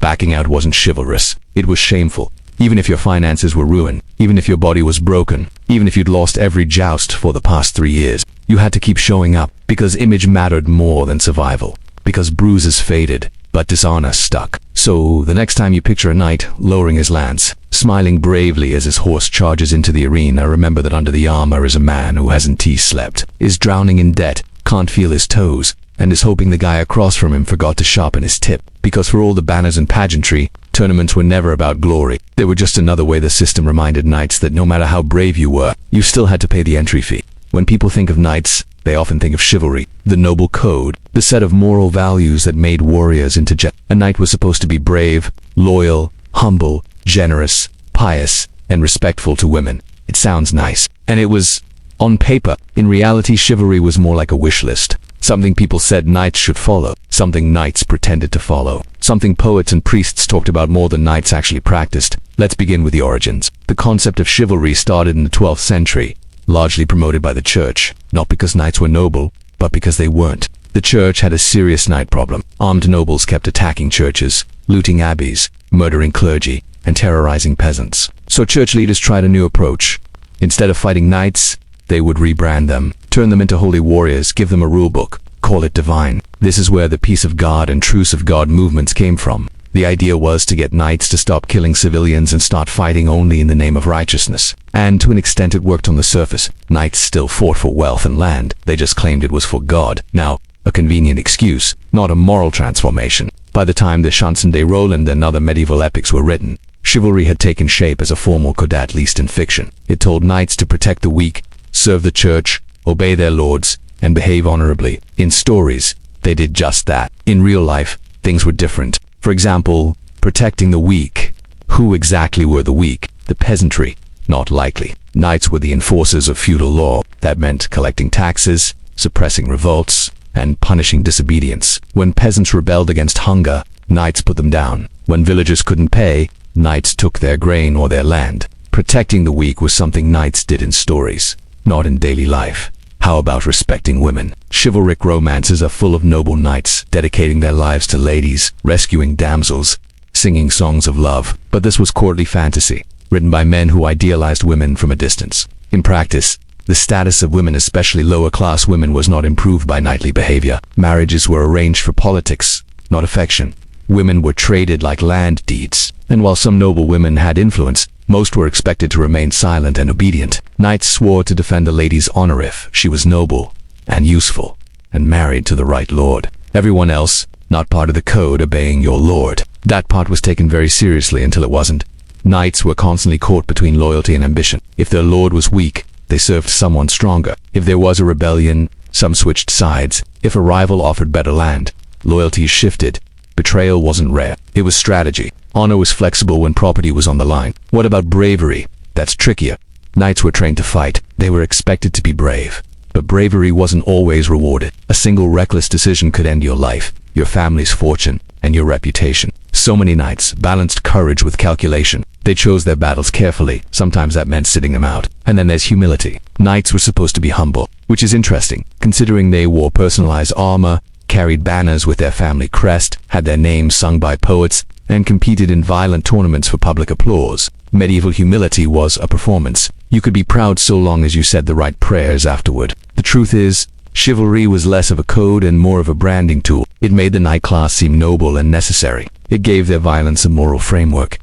Backing out wasn't chivalrous, it was shameful. Even if your finances were ruined, even if your body was broken, even if you'd lost every joust for the past 3 years, you had to keep showing up, because image mattered more than survival. Because bruises faded, but dishonor stuck. So, the next time you picture a knight lowering his lance, smiling bravely as his horse charges into the arena, remember that under the armor is a man who hasn't slept, is drowning in debt, can't feel his toes, and is hoping the guy across from him forgot to sharpen his tip. Because for all the banners and pageantry, tournaments were never about glory. They were just another way the system reminded knights that no matter how brave you were, you still had to pay the entry fee. When people think of knights, they often think of chivalry, the noble code, the set of moral values that made warriors into A knight was supposed to be brave, loyal, humble, generous, pious, and respectful to women. It sounds nice. And it was, on paper. In reality, chivalry was more like a wish list. Something people said knights should follow. Something knights pretended to follow. Something poets and priests talked about more than knights actually practiced. Let's begin with the origins. The concept of chivalry started in the 12th century, largely promoted by the church, not because knights were noble, but because they weren't. The church had a serious knight problem. Armed nobles kept attacking churches, looting abbeys, murdering clergy, and terrorizing peasants. So church leaders tried a new approach. Instead of fighting knights, they would rebrand them, turn them into holy warriors, give them a rule book, call it divine. This is where the peace of God and truce of God movements came from. The idea was to get knights to stop killing civilians and start fighting only in the name of righteousness. And to an extent it worked on the surface. Knights still fought for wealth and land. They just claimed it was for God. Now, a convenient excuse, not a moral transformation. By the time the Chanson de Roland and other medieval epics were written, chivalry had taken shape as a formal code, at least in fiction. It told knights to protect the weak, serve the church, obey their lords, and behave honorably. In stories, they did just that. In real life, things were different. For example, protecting the weak. Who exactly were the weak? The peasantry? Not likely. Knights were the enforcers of feudal law. That meant collecting taxes, suppressing revolts, and punishing disobedience. When peasants rebelled against hunger, knights put them down. When villagers couldn't pay, knights took their grain or their land. Protecting the weak was something knights did in stories, not in daily life. How about respecting women? Chivalric romances are full of noble knights dedicating their lives to ladies, rescuing damsels, singing songs of love. But this was courtly fantasy, written by men who idealized women from a distance. In practice, the status of women, especially lower-class women, was not improved by knightly behavior. Marriages were arranged for politics, not affection. Women were traded like land deeds. And while some noble women had influence, most were expected to remain silent and obedient. Knights swore to defend a lady's honor if she was noble and useful and married to the right lord. Everyone else, not part of the code, obeying your lord. That part was taken very seriously until it wasn't. Knights were constantly caught between loyalty and ambition. If their lord was weak, they served someone stronger. If there was a rebellion, some switched sides. If a rival offered better land, loyalties shifted. Betrayal wasn't rare. It was strategy. Honor was flexible when property was on the line. What about bravery? That's trickier. Knights were trained to fight. They were expected to be brave. But bravery wasn't always rewarded. A single reckless decision could end your life, your family's fortune, and your reputation. So many knights balanced courage with calculation. They chose their battles carefully. Sometimes that meant sitting them out. And then there's humility. Knights were supposed to be humble, which is interesting, considering they wore personalized armor, carried banners with their family crest, had their names sung by poets, and competed in violent tournaments for public applause. Medieval humility was a performance. You could be proud so long as you said the right prayers afterward. The truth is, chivalry was less of a code and more of a branding tool. It made the knight class seem noble and necessary. It gave their violence a moral framework.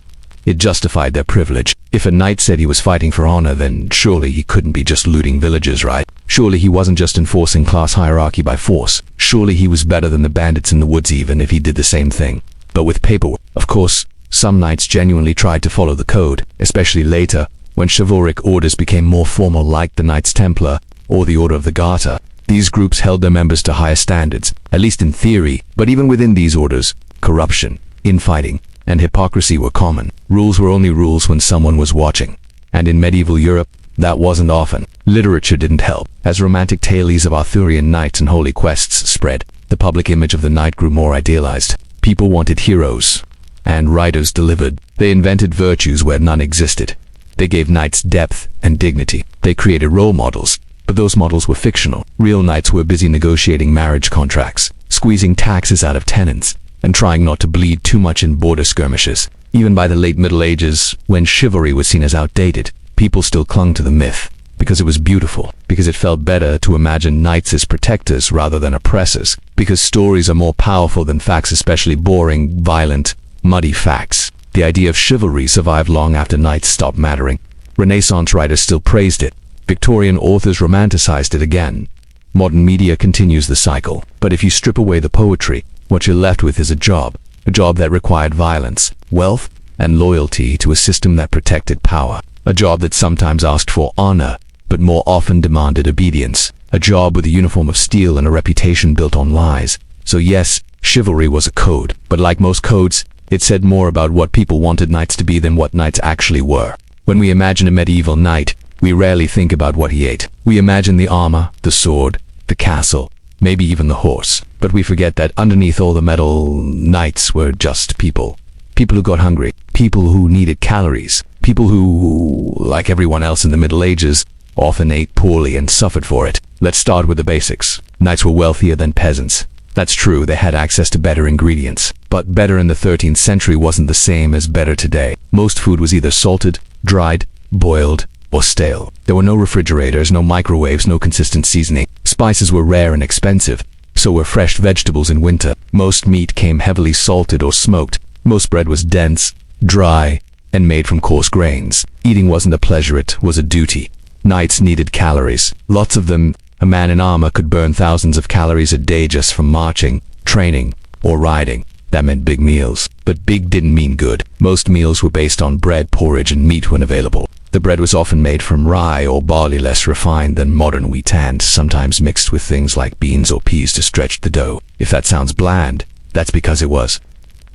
It justified their privilege. If a knight said he was fighting for honor, then surely he couldn't be just looting villages, right? Surely he wasn't just enforcing class hierarchy by force. Surely he was better than the bandits in the woods even if he did the same thing, but with paperwork. Of course, some knights genuinely tried to follow the code, especially later, when chivalric orders became more formal, like the Knights Templar or the Order of the Garter. These groups held their members to higher standards, at least in theory, but even within these orders, corruption, infighting, and hypocrisy were common. Rules were only rules when someone was watching. And in medieval Europe, that wasn't often. Literature didn't help. As romantic tales of Arthurian knights and holy quests spread, the public image of the knight grew more idealized. People wanted heroes, and writers delivered. They invented virtues where none existed. They gave knights depth and dignity. They created role models, but those models were fictional. Real knights were busy negotiating marriage contracts, squeezing taxes out of tenants, and trying not to bleed too much in border skirmishes. Even by the late Middle Ages, when chivalry was seen as outdated, people still clung to the myth, because it was beautiful, because it felt better to imagine knights as protectors rather than oppressors, because stories are more powerful than facts, especially boring, violent, muddy facts. The idea of chivalry survived long after knights stopped mattering. Renaissance writers still praised it. Victorian authors romanticized it again. Modern media continues the cycle. But if you strip away the poetry, what you're left with is a job that required violence, wealth, and loyalty to a system that protected power. A job that sometimes asked for honor, but more often demanded obedience. A job with a uniform of steel and a reputation built on lies. So yes, chivalry was a code, but like most codes, it said more about what people wanted knights to be than what knights actually were. When we imagine a medieval knight, we rarely think about what he ate. We imagine the armor, the sword, the castle, maybe even the horse. But we forget that underneath all the metal, knights were just people. People who got hungry. People who needed calories. People who, like everyone else in the Middle Ages, often ate poorly and suffered for it. Let's start with the basics. Knights were wealthier than peasants. That's true, they had access to better ingredients. But better in the 13th century wasn't the same as better today. Most food was either salted, dried, boiled, or stale. There were no refrigerators, no microwaves, no consistent seasoning. Spices were rare and expensive. So were fresh vegetables in winter. Most meat came heavily salted or smoked. Most bread was dense, dry, and made from coarse grains. Eating wasn't a pleasure, it was a duty. Knights needed calories. Lots of them. A man in armor could burn thousands of calories a day just from marching, training, or riding. That meant big meals. But big didn't mean good. Most meals were based on bread, porridge, and meat when available. The bread was often made from rye or barley, less refined than modern wheat, and sometimes mixed with things like beans or peas to stretch the dough. If that sounds bland, that's because it was.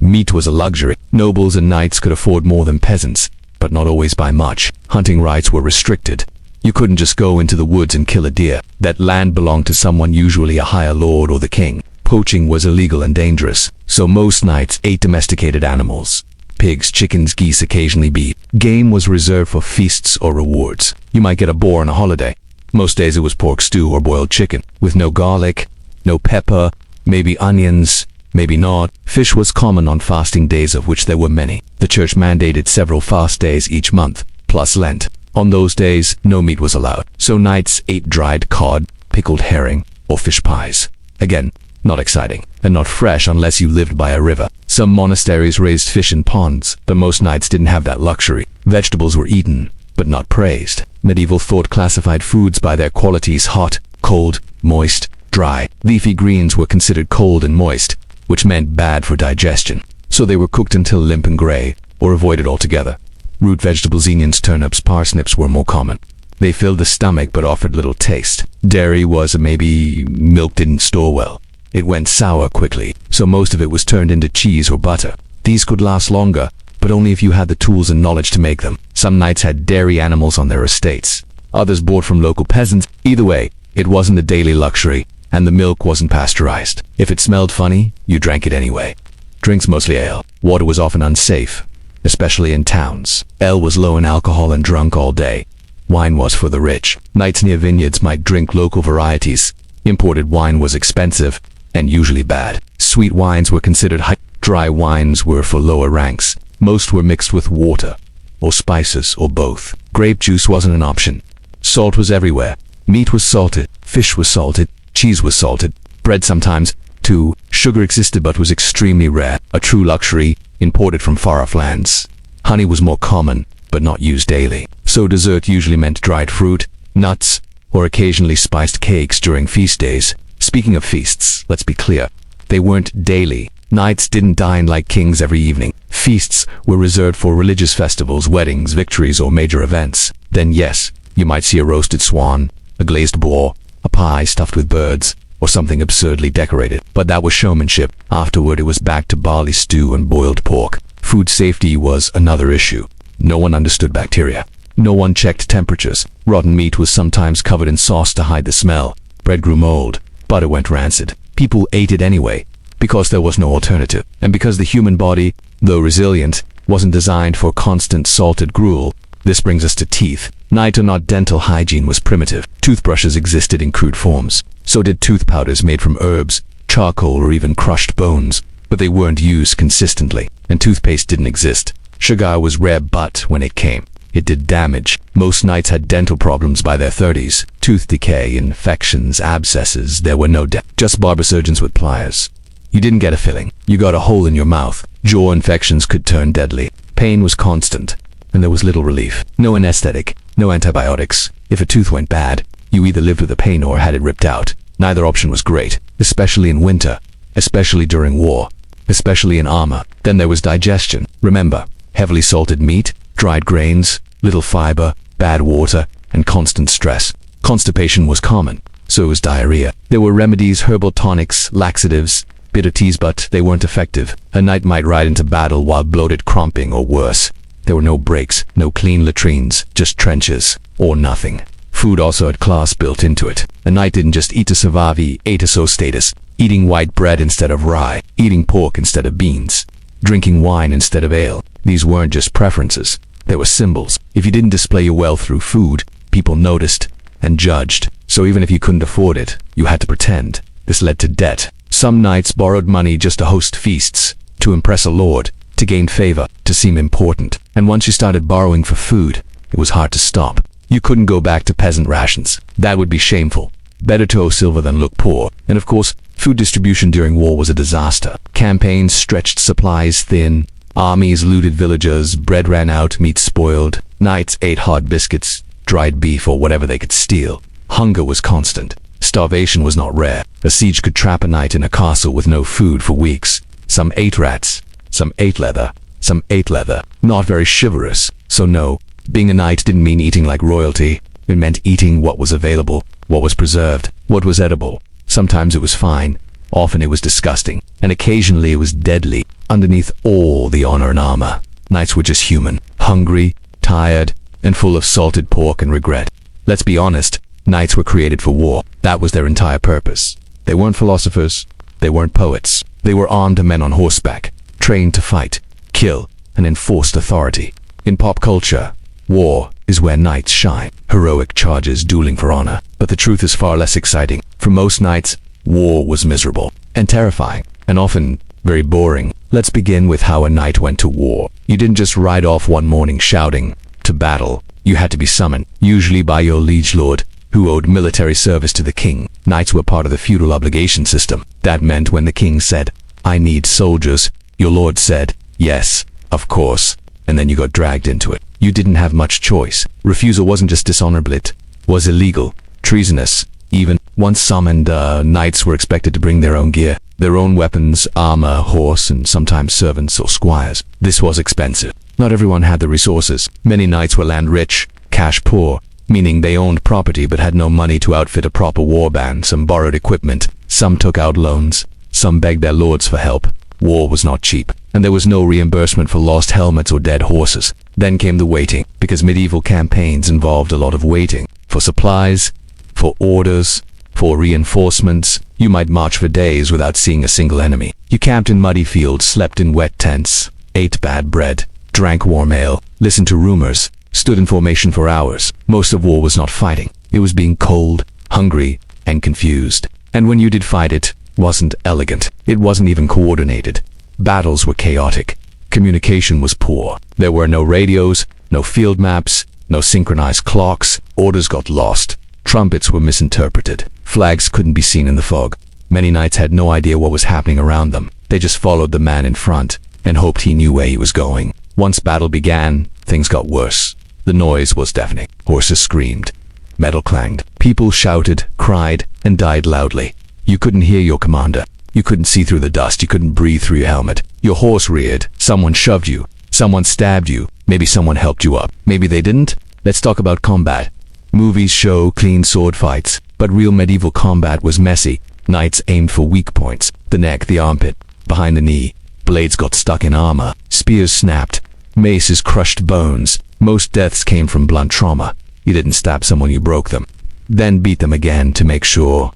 Meat was a luxury. Nobles and knights could afford more than peasants, but not always by much. Hunting rights were restricted. You couldn't just go into the woods and kill a deer. That land belonged to someone, usually a higher lord or the king. Poaching was illegal and dangerous, so most knights ate domesticated animals. Pigs, chickens, geese, occasionally beef. Game was reserved for feasts or rewards. You might get a boar on a holiday. Most days it was pork stew or boiled chicken, with no garlic, no pepper, maybe onions, maybe not. Fish was common on fasting days, of which there were many. The church mandated several fast days each month, plus Lent. On those days, no meat was allowed, so knights ate dried cod, pickled herring, or fish pies. Again, not exciting, and not fresh unless you lived by a river. Some monasteries raised fish in ponds, but most knights didn't have that luxury. Vegetables were eaten, but not praised. Medieval thought classified foods by their qualities: hot, cold, moist, dry. Leafy greens were considered cold and moist, which meant bad for digestion, so they were cooked until limp and gray, or avoided altogether. Root vegetables, onions, turnips, parsnips were more common. They filled the stomach but offered little taste. Dairy was, maybe milk didn't store well. It went sour quickly, so most of it was turned into cheese or butter. These could last longer, but only if you had the tools and knowledge to make them. Some knights had dairy animals on their estates. Others bought from local peasants. Either way, it wasn't a daily luxury, and the milk wasn't pasteurized. If it smelled funny, you drank it anyway. Drinks mostly ale. Water was often unsafe, especially in towns. Ale was low in alcohol and drunk all day. Wine was for the rich. Knights near vineyards might drink local varieties. Imported wine was expensive and usually bad. Sweet wines were considered high. Dry wines were for lower ranks. Most were mixed with water, or spices, or both. Grape juice wasn't an option. Salt was everywhere. Meat was salted. Fish was salted. Cheese was salted. Bread sometimes, too. Sugar existed but was extremely rare. A true luxury, imported from far-off lands. Honey was more common, but not used daily. So dessert usually meant dried fruit, nuts, or occasionally spiced cakes during feast days. Speaking of feasts, let's be clear, they weren't daily. Knights didn't dine like kings every evening. Feasts were reserved for religious festivals, weddings, victories, or major events. Then yes, you might see a roasted swan, a glazed boar, a pie stuffed with birds, or something absurdly decorated. But that was showmanship. Afterward, it was back to barley stew and boiled pork. Food safety was another issue. No one understood bacteria. No one checked temperatures. Rotten meat was sometimes covered in sauce to hide the smell. Bread grew mold. Butter went rancid. People ate it anyway, because there was no alternative. And because the human body though resilient, wasn't designed for constant salted gruel. This brings us to teeth. Knight or not, dental hygiene was primitive. Toothbrushes existed in crude forms. So did tooth powders made from herbs, charcoal, or even crushed bones. But they weren't used consistently, and toothpaste didn't exist. Sugar was rare, but when it came, it did damage. Most knights had dental problems by their 30s. Tooth decay, infections, abscesses. There were no just barber surgeons with pliers. You didn't get a filling. You got a hole in your mouth. Jaw infections could turn deadly. Pain was constant, and there was little relief. No anesthetic, no antibiotics. If a tooth went bad, you either lived with the pain or had it ripped out. Neither option was great, especially in winter, especially during war, especially in armor. Then there was digestion. Remember, heavily salted meat, dried grains, little fiber, bad water, and constant stress. Constipation was common, so was diarrhea. There were remedies, herbal tonics, laxatives, bitter teas, but they weren't effective. A knight might ride into battle while bloated, cramping, or worse. There were no breaks, no clean latrines, just trenches, or nothing. Food also had class built into it. A knight didn't just eat to survive, he ate to show status. Eating white bread instead of rye, eating pork instead of beans, drinking wine instead of ale. These weren't just preferences, they were symbols. If you didn't display your wealth through food, people noticed and judged. So even if you couldn't afford it, you had to pretend. This led to debt. Some knights borrowed money just to host feasts, to impress a lord, to gain favor, to seem important. And once you started borrowing for food, it was hard to stop. You couldn't go back to peasant rations. That would be shameful. Better to owe silver than look poor. And of course, food distribution during war was a disaster. Campaigns stretched supplies thin. Armies looted villagers. Bread ran out, meat spoiled. Knights ate hard biscuits, dried beef, or whatever they could steal. Hunger was constant. Starvation was not rare. A siege could trap a knight in a castle with no food for weeks. Some ate rats. Some ate leather. Some ate leather. Not very chivalrous. So no, being a knight didn't mean eating like royalty. It meant eating what was available, what was preserved, what was edible. Sometimes it was fine, often it was disgusting, and occasionally it was deadly. Underneath all the honor and armor, knights were just human, hungry, tired, and full of salted pork and regret. Let's be honest, knights were created for war. That was their entire purpose. They weren't philosophers, they weren't poets. They were armed men on horseback, trained to fight, kill, and enforce authority. In pop culture, war is where knights shine. Heroic charges, dueling for honor. But the truth is far less exciting. For most knights, war was miserable and terrifying, and often very boring. Let's begin with how a knight went to war. You didn't just ride off one morning shouting, "To battle." You had to be summoned, usually by your liege lord, who owed military service to the king. Knights were part of the feudal obligation system. That meant when the king said, "I need soldiers," your lord said, "Yes, of course," and then you got dragged into it. You didn't have much choice. Refusal wasn't just dishonorable, it was illegal, treasonous. Even once summoned, knights were expected to bring their own gear, their own weapons, armor, horse, and sometimes servants or squires. This was expensive. Not everyone had the resources. Many knights were land rich, cash poor, meaning they owned property but had no money to outfit a proper war band. Some borrowed equipment, some took out loans, some begged their lords for help. War was not cheap, and there was no reimbursement for lost helmets or dead horses. Then came the waiting, because medieval campaigns involved a lot of waiting. For supplies, for orders, for reinforcements. You might march for days without seeing a single enemy. You camped in muddy fields, slept in wet tents, ate bad bread, drank warm ale, listened to rumors, stood in formation for hours. Most of war was not fighting. It was being cold, hungry, and confused. And when you did fight, it wasn't elegant. It wasn't even coordinated. Battles were chaotic. Communication was poor. There were no radios, no field maps, no synchronized clocks. Orders got lost. Trumpets were misinterpreted. Flags couldn't be seen in the fog. Many knights had no idea what was happening around them. They just followed the man in front and hoped he knew where he was going. Once battle began, things got worse. The noise was deafening. Horses screamed. Metal clanged. People shouted, cried, and died loudly. You couldn't hear your commander. You couldn't see through the dust. You couldn't breathe through your helmet. Your horse reared. Someone shoved you. Someone stabbed you. Maybe someone helped you up. Maybe they didn't. Let's talk about combat. Movies show clean sword fights, but real medieval combat was messy. Knights aimed for weak points. The neck, the armpit, behind the knee. Blades got stuck in armor. Spears snapped. Maces crushed bones. Most deaths came from blunt trauma. You didn't stab someone, you broke them. Then beat them again to make sure.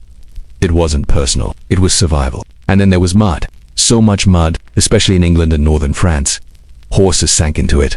It wasn't personal. It was survival. And then there was mud. So much mud, especially in England and northern France. Horses sank into it.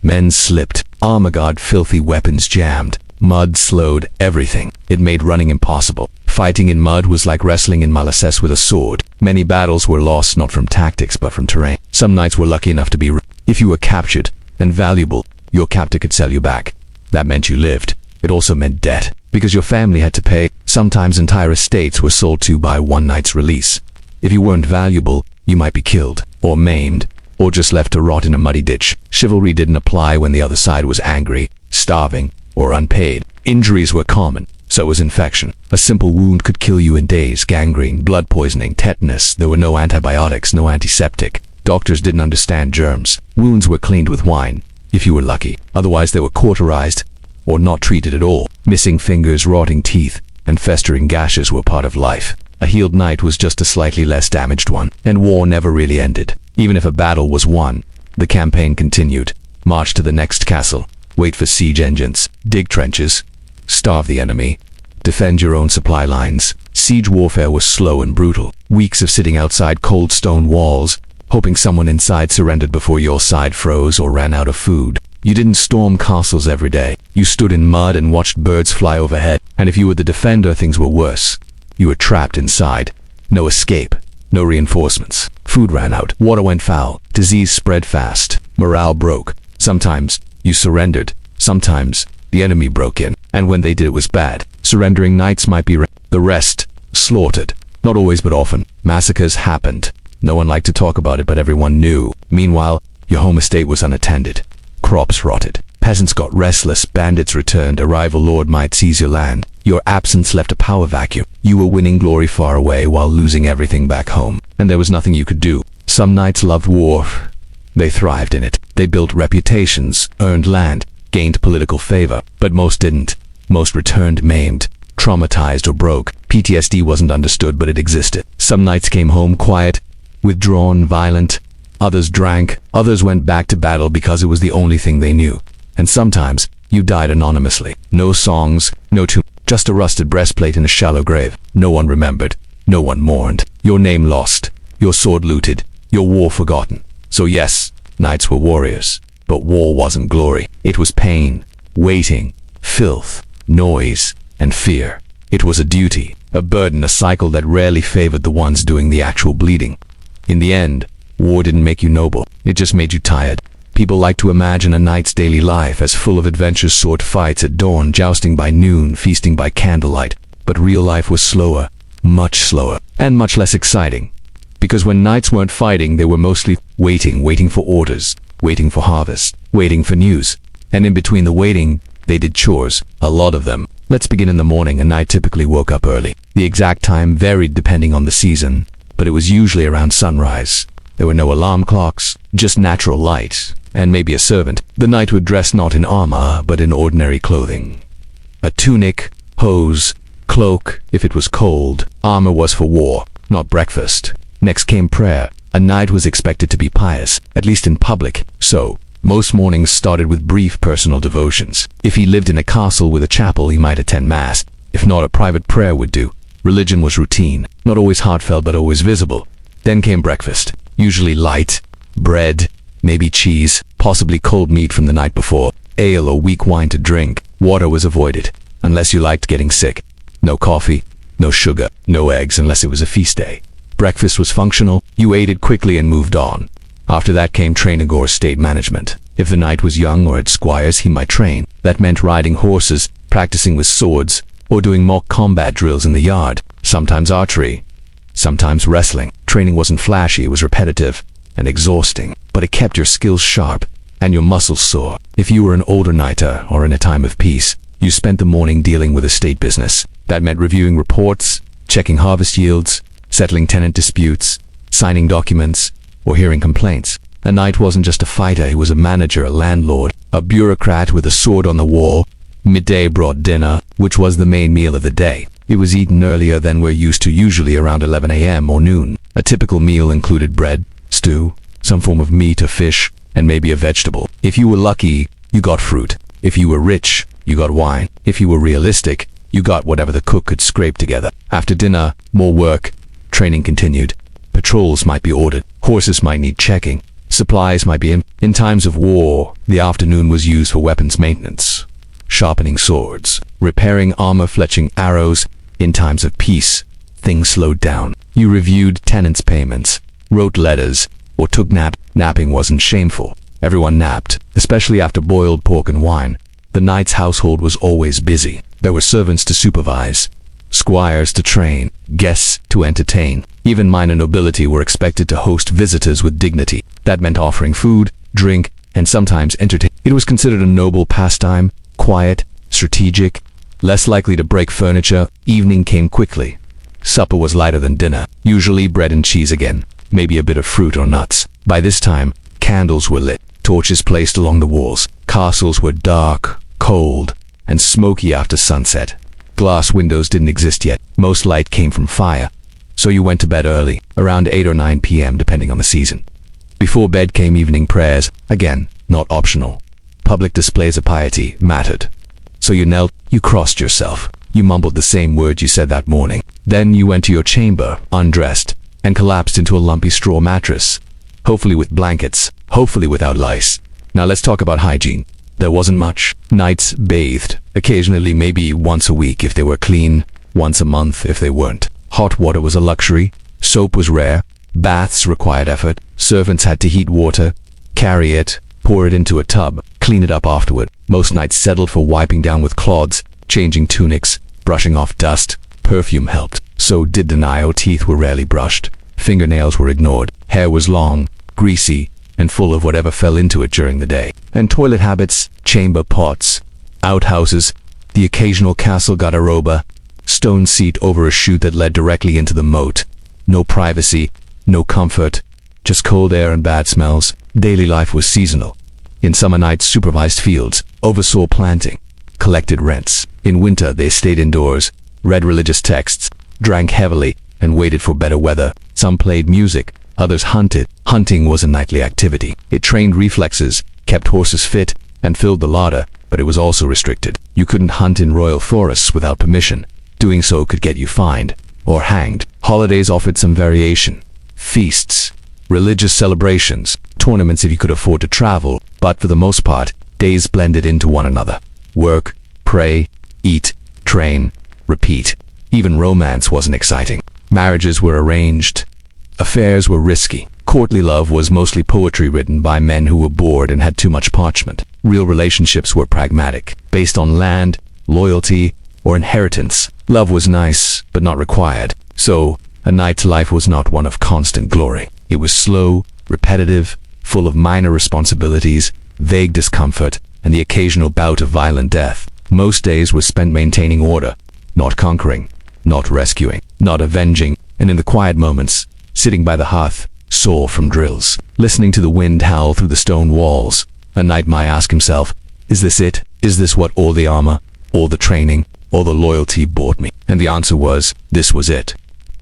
Men slipped. Armor guard filthy weapons jammed. Mud slowed everything. It made running impossible. Fighting in mud was like wrestling in Malassez with a sword. Many battles were lost not from tactics but from terrain. Some knights were lucky enough to be if you were captured and valuable, your captor could sell you back. That meant you lived. It also meant debt, because your family had to pay. Sometimes entire estates were sold to by one knight's release. If you weren't valuable, you might be killed, or maimed, or just left to rot in a muddy ditch. Chivalry didn't apply when the other side was angry, starving, or unpaid. Injuries were common. So was infection. A simple wound could kill you in days. Gangrene, blood poisoning, tetanus. There were no antibiotics, no antiseptic. Doctors didn't understand germs. Wounds were cleaned with wine, if you were lucky. Otherwise they were cauterized, or not treated at all. Missing fingers, rotting teeth, and festering gashes were part of life. A healed knight was just a slightly less damaged one. And war never really ended. Even if a battle was won, the campaign continued. March to the next castle. Wait for siege engines. Dig trenches. Starve the enemy. Defend your own supply lines. Siege warfare was slow and brutal. Weeks of sitting outside cold stone walls, hoping someone inside surrendered before your side froze or ran out of food. You didn't storm castles every day. You stood in mud and watched birds fly overhead. And if you were the defender, things were worse. You were trapped inside. No escape. No reinforcements. Food ran out. Water went foul. Disease spread fast. Morale broke. Sometimes you surrendered. Sometimes the enemy broke in. And when they did, it was bad. Surrendering knights might be the rest slaughtered. Not always, but often. Massacres happened. No one liked to talk about it, but everyone knew. Meanwhile, your home estate was unattended. Crops rotted. Peasants got restless. Bandits returned. A rival lord might seize your land. Your absence left a power vacuum. You were winning glory far away while losing everything back home. And there was nothing you could do. Some knights loved war. They thrived in it. They built reputations, earned land, gained political favor. But most didn't. Most returned maimed, traumatized, or broke. PTSD wasn't understood, but it existed. Some knights came home quiet, withdrawn, violent. Others drank. Others went back to battle because it was the only thing they knew. And sometimes you died anonymously. No songs, no tomb, just a rusted breastplate in a shallow grave. No one remembered. No one mourned. Your name lost. Your sword looted. Your war forgotten. So yes, knights were warriors. But war wasn't glory. It was pain, waiting, filth, noise, and fear. It was a duty, a burden, a cycle that rarely favored the ones doing the actual bleeding. In the end, war didn't make you noble. It just made you tired. People like to imagine a knight's daily life as full of adventures, sword fights at dawn, jousting by noon, feasting by candlelight. But real life was slower, much slower, and much less exciting. Because when knights weren't fighting, they were mostly waiting for orders, waiting for harvest, waiting for news. And in between the waiting, they did chores, a lot of them. Let's begin in the morning. A knight typically woke up early. The exact time varied depending on the season, but it was usually around sunrise. There were no alarm clocks, just natural light, and maybe a servant. The knight would dress not in armor, but in ordinary clothing. A tunic, hose, cloak, if it was cold. Armor was for war, not breakfast. Next came prayer. A knight was expected to be pious, at least in public, so most mornings started with brief personal devotions. If he lived in a castle with a chapel, he might attend mass. If not, a private prayer would do. Religion was routine, not always heartfelt but always visible. Then came breakfast, usually light, bread, maybe cheese, possibly cold meat from the night before, ale or weak wine to drink. Water was avoided, unless you liked getting sick. No coffee, no sugar, no eggs unless it was a feast day. Breakfast was functional, you ate it quickly and moved on. After that came training or state management. If the knight was young or had squires, he might train. That meant riding horses, practicing with swords, or doing mock combat drills in the yard. Sometimes archery, sometimes wrestling. Training wasn't flashy, it was repetitive and exhausting, but it kept your skills sharp and your muscles sore. If you were an older knighter or in a time of peace, you spent the morning dealing with estate business. That meant reviewing reports, checking harvest yields, settling tenant disputes, signing documents, or hearing complaints. A knight wasn't just a fighter, he was a manager, a landlord, a bureaucrat with a sword on the wall. Midday brought dinner, which was the main meal of the day. It was eaten earlier than we're used to, usually around 11 a.m. or noon. A typical meal included bread, stew, some form of meat or fish, and maybe a vegetable. If you were lucky, you got fruit. If you were rich, you got wine. If you were realistic, you got whatever the cook could scrape together. After dinner, more work. Training continued. Patrols might be ordered, horses might need checking, supplies might be in times of war, the afternoon was used for weapons maintenance, sharpening swords, repairing armor, fletching arrows. In times of peace, things slowed down. You reviewed tenants' payments, wrote letters, or took nap. Napping wasn't shameful. Everyone napped, especially after boiled pork and wine. The knight's household was always busy. There were servants to supervise, squires to train, guests to entertain. Even minor nobility were expected to host visitors with dignity. That meant offering food, drink, and sometimes entertainment. It was considered a noble pastime, quiet, strategic, less likely to break furniture. Evening came quickly. Supper was lighter than dinner, usually bread and cheese again, maybe a bit of fruit or nuts. By this time, candles were lit, torches placed along the walls. Castles were dark, cold, and smoky after sunset. Glass windows didn't exist yet. Most light came from fire, so you went to bed early, around 8 or 9 p.m. depending on the season. Before bed came evening prayers, again, not optional. Public displays of piety mattered. So you knelt, you crossed yourself, you mumbled the same words you said that morning. Then you went to your chamber, undressed, and collapsed into a lumpy straw mattress. Hopefully with blankets, hopefully without lice. Now let's talk about hygiene. There wasn't much. Nights bathed, occasionally maybe once a week if they were clean, once a month if they weren't. Hot water was a luxury, soap was rare, baths required effort, servants had to heat water, carry it, pour it into a tub, clean it up afterward. Most nights settled for wiping down with cloths, changing tunics, brushing off dust. Perfume helped. So did the Nile. Teeth were rarely brushed. Fingernails were ignored. Hair was long, greasy, and full of whatever fell into it during the day. And toilet habits, chamber pots, outhouses, the occasional castle garderobe, stone seat over a chute that led directly into the moat. No privacy, no comfort, just cold air and bad smells. Daily life was seasonal. In summer nights supervised fields, oversaw planting, collected rents. In winter they stayed indoors, read religious texts, drank heavily, and waited for better weather. Some played music, others hunted. Hunting was a nightly activity. It trained reflexes, kept horses fit, and filled the larder, but it was also restricted. You couldn't hunt in royal forests without permission. Doing so could get you fined or hanged. Holidays offered some variation. Feasts, religious celebrations, tournaments if you could afford to travel, but for the most part, days blended into one another. Work, pray, eat, train, repeat. Even romance wasn't exciting. Marriages were arranged. Affairs were risky. Courtly love was mostly poetry written by men who were bored and had too much parchment. Real relationships were pragmatic, based on land, loyalty, or inheritance. Love was nice, but not required. So, a knight's life was not one of constant glory. It was slow, repetitive, full of minor responsibilities, vague discomfort, and the occasional bout of violent death. Most days were spent maintaining order, not conquering, not rescuing, not avenging, and in the quiet moments, sitting by the hearth, sore from drills, listening to the wind howl through the stone walls. A knight might ask himself, is this it? Is this what all the armor, all the training, all the loyalty bought me? And the answer was, this was it.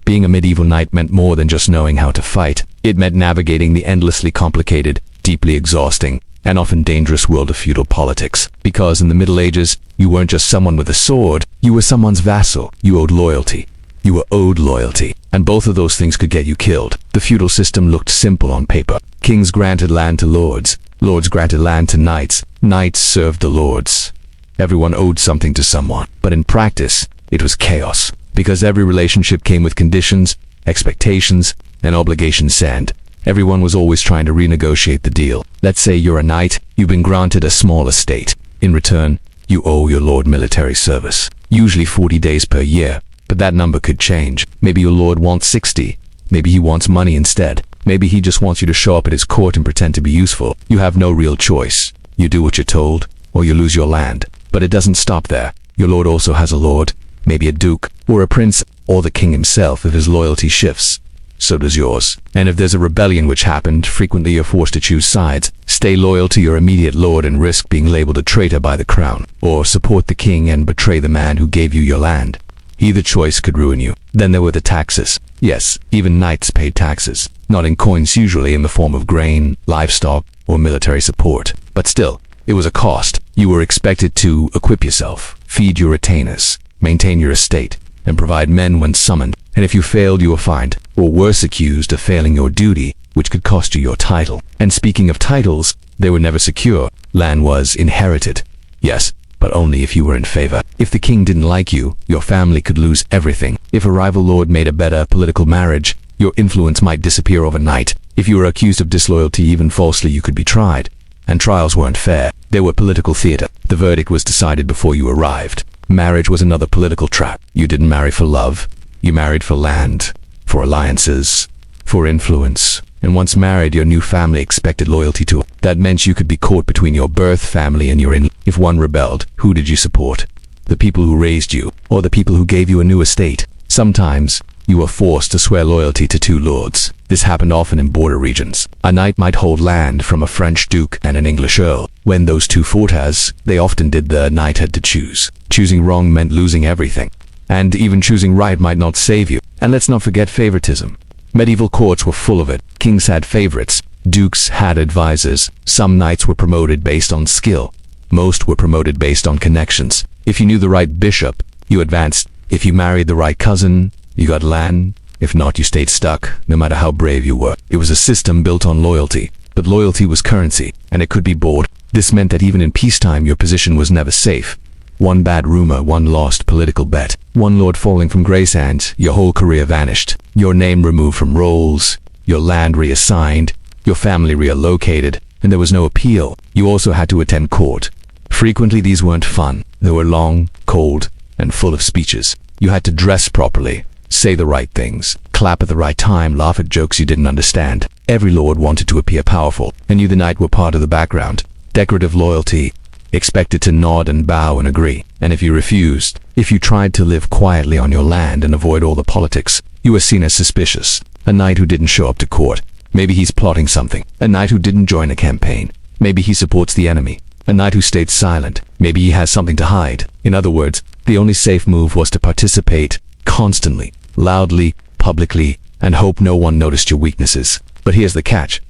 Being a medieval knight meant more than just knowing how to fight. It meant navigating the endlessly complicated, deeply exhausting, and often dangerous world of feudal politics. Because in the Middle Ages, you weren't just someone with a sword, you were someone's vassal. You owed loyalty. You were owed loyalty. And both of those things could get you killed. The feudal system looked simple on paper. Kings granted land to lords. Lords granted land to knights. Knights served the lords. Everyone owed something to someone. But in practice, it was chaos. Because every relationship came with conditions, expectations, and obligations, and everyone was always trying to renegotiate the deal. Let's say you're a knight, you've been granted a small estate. In return, you owe your lord military service, usually 40 days per year, but that number could change. Maybe your lord wants 60, maybe he wants money instead, maybe he just wants you to show up at his court and pretend to be useful. You have no real choice. You do what you're told, or you lose your land. But it doesn't stop there. Your lord also has a lord, maybe a duke, or a prince, or the king himself if his loyalty shifts. So does yours. And if there's a rebellion, which happened, frequently you're forced to choose sides. Stay loyal to your immediate lord and risk being labeled a traitor by the crown, or support the king and betray the man who gave you your land. Either choice could ruin you. Then there were the taxes. Yes, even knights paid taxes. Not in coins, usually in the form of grain, livestock, or military support. But still, it was a cost. You were expected to equip yourself, feed your retainers, maintain your estate, and provide men when summoned. And if you failed, you were fined, or worse, accused of failing your duty, which could cost you your title. And speaking of titles, they were never secure. Land was inherited. Yes, but only if you were in favor. If the king didn't like you, your family could lose everything. If a rival lord made a better political marriage, your influence might disappear overnight. If you were accused of disloyalty, even falsely, you could be tried. And trials weren't fair. They were political theater. The verdict was decided before you arrived. Marriage was another political trap. You didn't marry for love. You married for land, for alliances, for influence. And once married, your new family expected loyalty to it. That meant you could be caught between your birth family and your in-laws. If one rebelled, who did you support? The people who raised you, or the people who gave you a new estate? Sometimes, you were forced to swear loyalty to two lords. This happened often in border regions. A knight might hold land from a French duke and an English earl. When those two fought, as they often did, the knight had to choose. Choosing wrong meant losing everything. And even choosing right might not save you. And let's not forget favoritism. Medieval courts were full of it. Kings had favorites. Dukes had advisors. Some knights were promoted based on skill. Most were promoted based on connections. If you knew the right bishop, you advanced. If you married the right cousin, you got land. If not, you stayed stuck, no matter how brave you were. It was a system built on loyalty. But loyalty was currency, and it could be bought. This meant that even in peacetime, your position was never safe. One bad rumor, one lost political bet, one lord falling from grace, and your whole career vanished. Your name removed from rolls, your land reassigned, your family relocated, and there was no appeal. You also had to attend court. Frequently, these weren't fun. They were long, cold, and full of speeches. You had to dress properly, say the right things, clap at the right time, laugh at jokes you didn't understand. Every lord wanted to appear powerful, and you, the knight, were part of the background. Decorative loyalty, expected to nod and bow and agree. And if you refused, if you tried to live quietly on your land and avoid all the politics, you were seen as suspicious. A knight who didn't show up to court. Maybe he's plotting something. A knight who didn't join a campaign. Maybe he supports the enemy. A knight who stayed silent. Maybe he has something to hide. In other words, the only safe move was to participate constantly, loudly, publicly, and hope no one noticed your weaknesses. But here's the catch.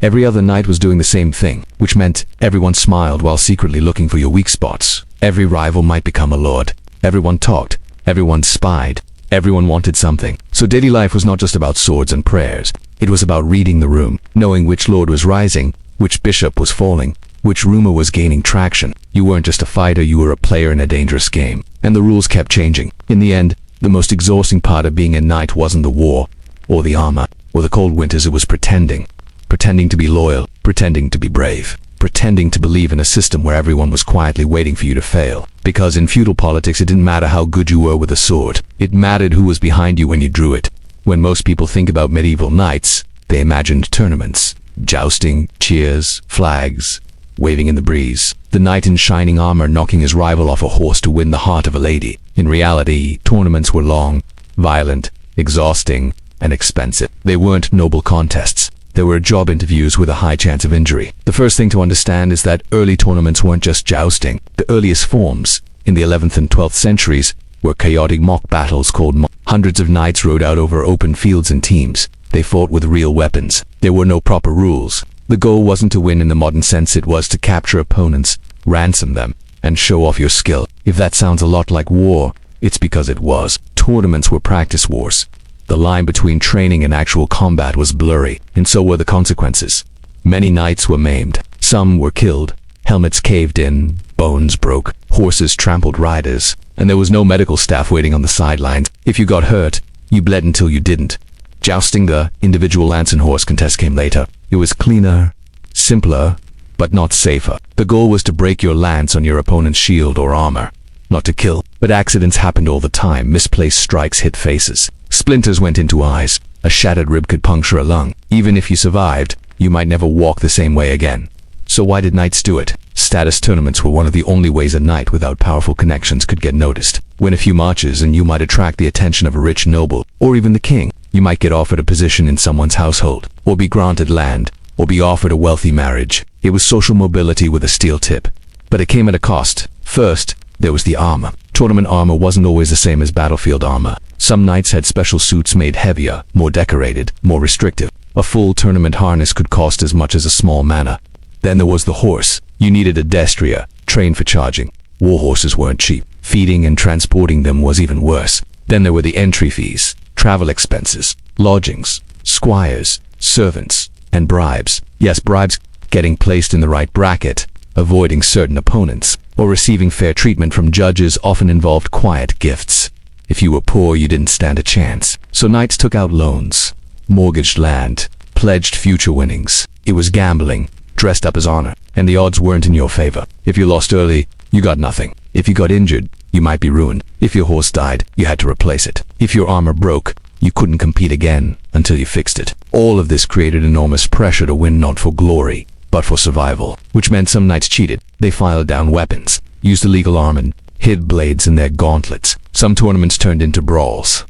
Every other knight was doing the same thing, which meant everyone smiled while secretly looking for your weak spots. Every rival might become a lord. Everyone talked. Everyone spied. Everyone wanted something. So daily life was not just about swords and prayers. It was about reading the room, knowing which lord was rising, which bishop was falling, which rumor was gaining traction. You weren't just a fighter, you were a player in a dangerous game. And the rules kept changing. In the end, the most exhausting part of being a knight wasn't the war, or the armor, or the cold winters. It was pretending. Pretending to be loyal, pretending to be brave, pretending to believe in a system where everyone was quietly waiting for you to fail. Because in feudal politics, it didn't matter how good you were with a sword. It mattered who was behind you when you drew it. When most people think about medieval knights, they imagined tournaments, jousting, cheers, flags, waving in the breeze. The knight in shining armor knocking his rival off a horse to win the heart of a lady. In reality, tournaments were long, violent, exhausting, and expensive. They weren't noble contests. They were job interviews with a high chance of injury. The first thing to understand is that early tournaments weren't just jousting. The earliest forms, in the 11th and 12th centuries, were chaotic mock battles called mock. Hundreds of knights rode out over open fields in teams. They fought with real weapons. There were no proper rules. The goal wasn't to win in the modern sense, it was to capture opponents, ransom them, and show off your skill. If that sounds a lot like war, it's because it was. Tournaments were practice wars. The line between training and actual combat was blurry, and so were the consequences. Many knights were maimed. Some were killed. Helmets caved in, bones broke, horses trampled riders, and there was no medical staff waiting on the sidelines. If you got hurt, you bled until you didn't. Jousting, the individual lance and horse contest, came later. It was cleaner, simpler, but not safer. The goal was to break your lance on your opponent's shield or armor. Not to kill, but accidents happened all the time. Misplaced strikes hit faces. Splinters went into eyes. A shattered rib could puncture a lung. Even if you survived, you might never walk the same way again. So why did knights do it? Status tournaments were one of the only ways a knight without powerful connections could get noticed. Win a few marches and you might attract the attention of a rich noble, or even the king. You might get offered a position in someone's household, or be granted land, or be offered a wealthy marriage. It was social mobility with a steel tip. But it came at a cost. First, there was the armor. Tournament armor wasn't always the same as battlefield armor. Some knights had special suits made heavier, more decorated, more restrictive. A full tournament harness could cost as much as a small manor. Then there was the horse. You needed a destrier, trained for charging. War horses weren't cheap. Feeding and transporting them was even worse. Then there were the entry fees, travel expenses, lodgings, squires, servants, and bribes. Yes, bribes, getting placed in the right bracket, avoiding certain opponents, or receiving fair treatment from judges often involved quiet gifts. If you were poor, you didn't stand a chance. So knights took out loans, mortgaged land, pledged future winnings. It was gambling, dressed up as honor, and the odds weren't in your favor. If you lost early, you got nothing. If you got injured, you might be ruined. If your horse died, you had to replace it. If your armor broke, you couldn't compete again until you fixed it. All of this created enormous pressure to win not for glory, but for survival, which meant some knights cheated. They filed down weapons, used illegal armor, hid blades in their gauntlets. Some tournaments turned into brawls.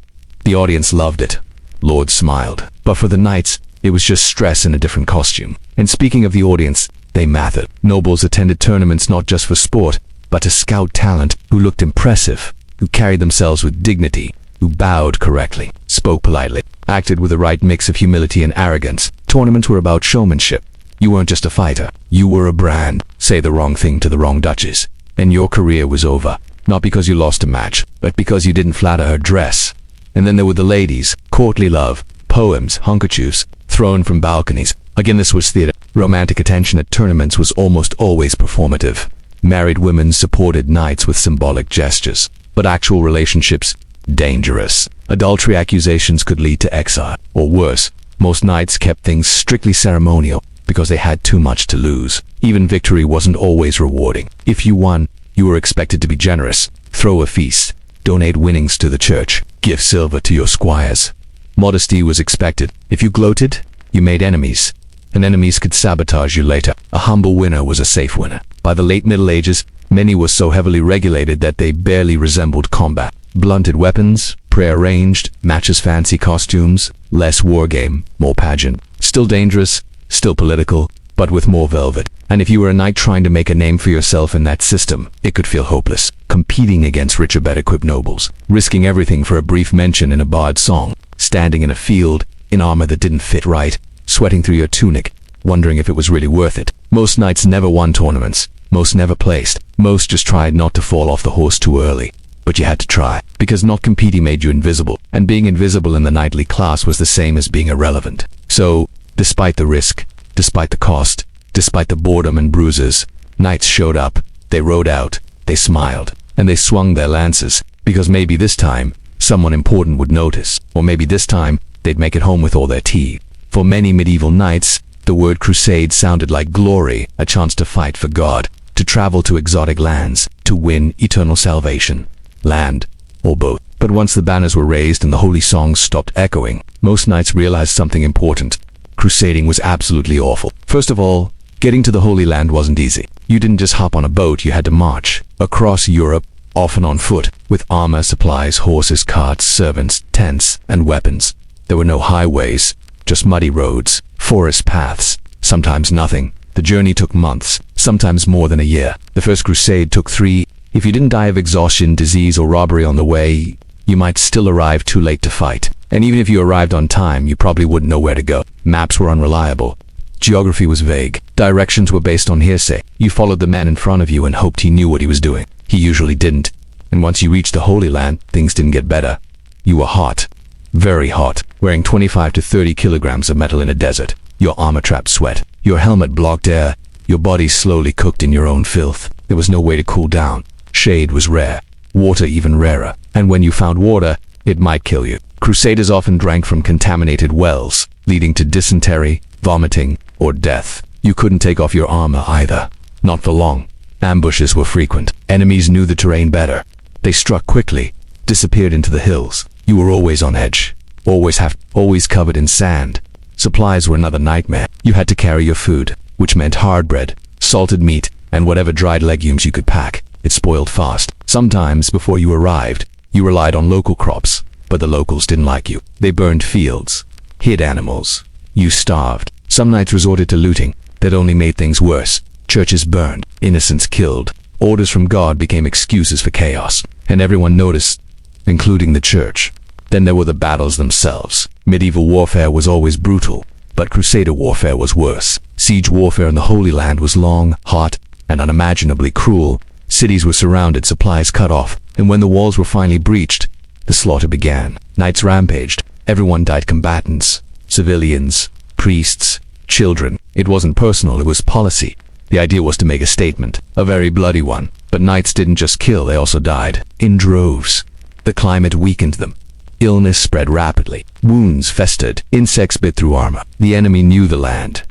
The audience loved it. Lords smiled. But for the knights, it was just stress in a different costume. And speaking of the audience, they mattered. Nobles attended tournaments not just for sport, but to scout talent who looked impressive, who carried themselves with dignity, who bowed correctly, spoke politely, acted with the right mix of humility and arrogance. Tournaments were about showmanship. You weren't just a fighter. You were a brand. Say the wrong thing to the wrong duchess, and your career was over. Not because you lost a match, but because you didn't flatter her dress. And then there were the ladies, courtly love, poems, handkerchiefs, thrown from balconies. Again, this was theater. Romantic attention at tournaments was almost always performative. Married women supported knights with symbolic gestures, but actual relationships, dangerous. Adultery accusations could lead to exile, or worse, most knights kept things strictly ceremonial because they had too much to lose. Even victory wasn't always rewarding. If you won, you were expected to be generous, throw a feast, donate winnings to the church, give silver to your squires. Modesty was expected. If you gloated, you made enemies, and enemies could sabotage you later. A humble winner was a safe winner. By the late Middle Ages, many were so heavily regulated that they barely resembled combat. Blunted weapons, prearranged, matches fancy costumes, less war game, more pageant. Still dangerous, still political, but with more velvet. And if you were a knight trying to make a name for yourself in that system, it could feel hopeless. Competing against richer, better-equipped nobles, risking everything for a brief mention in a bard's song, standing in a field, in armor that didn't fit right, sweating through your tunic, wondering if it was really worth it. Most knights never won tournaments. Most never placed. Most just tried not to fall off the horse too early. But you had to try, because not competing made you invisible, and being invisible in the knightly class was the same as being irrelevant. So, despite the risk, despite the cost, despite the boredom and bruises, knights showed up, they rode out, they smiled, and they swung their lances, because maybe this time, someone important would notice, or maybe this time, they'd make it home with all their teeth. For many medieval knights, the word crusade sounded like glory, a chance to fight for God, to travel to exotic lands, to win eternal salvation, land, or both. But once the banners were raised and the holy songs stopped echoing, most knights realized something important. Crusading was absolutely awful. First of all, getting to the Holy Land wasn't easy. You didn't just hop on a boat, you had to march across Europe, often on foot, with armor, supplies, horses, carts, servants, tents, and weapons. There were no highways, just muddy roads, forest paths, sometimes nothing. The journey took months, sometimes more than a year. The first crusade took 3. If you didn't die of exhaustion, disease, or robbery on the way, you might still arrive too late to fight. And even if you arrived on time, you probably wouldn't know where to go. Maps were unreliable. Geography was vague. Directions were based on hearsay. You followed the man in front of you and hoped he knew what he was doing. He usually didn't. And once you reached the Holy Land, things didn't get better. You were hot. Very hot. Wearing 25 to 30 kilograms of metal in a desert. Your armor trapped sweat. Your helmet blocked air. Your body slowly cooked in your own filth. There was no way to cool down. Shade was rare. Water even rarer. And when you found water, it might kill you. Crusaders often drank from contaminated wells, leading to dysentery, vomiting, or death. You couldn't take off your armor either. Not for long. Ambushes were frequent. Enemies knew the terrain better. They struck quickly, disappeared into the hills. You were always on edge. Always covered in sand. Supplies were another nightmare. You had to carry your food, which meant hard bread, salted meat, and whatever dried legumes you could pack. It spoiled fast. Sometimes, before you arrived, you relied on local crops, but the locals didn't like you. They burned fields, hid animals. You starved. Some knights resorted to looting. That only made things worse. Churches burned, innocents killed. Orders from God became excuses for chaos, and everyone noticed, including the church. Then there were the battles themselves. Medieval warfare was always brutal, but Crusader warfare was worse. Siege warfare in the Holy Land was long, hot, and unimaginably cruel. Cities were surrounded, supplies cut off, and when the walls were finally breached, the slaughter began. Knights rampaged. Everyone died: combatants, civilians, priests, children. It wasn't personal, it was policy. The idea was to make a statement, a very bloody one. But knights didn't just kill, they also died. In droves. The climate weakened them. Illness spread rapidly. Wounds festered. Insects bit through armor. The enemy knew the land.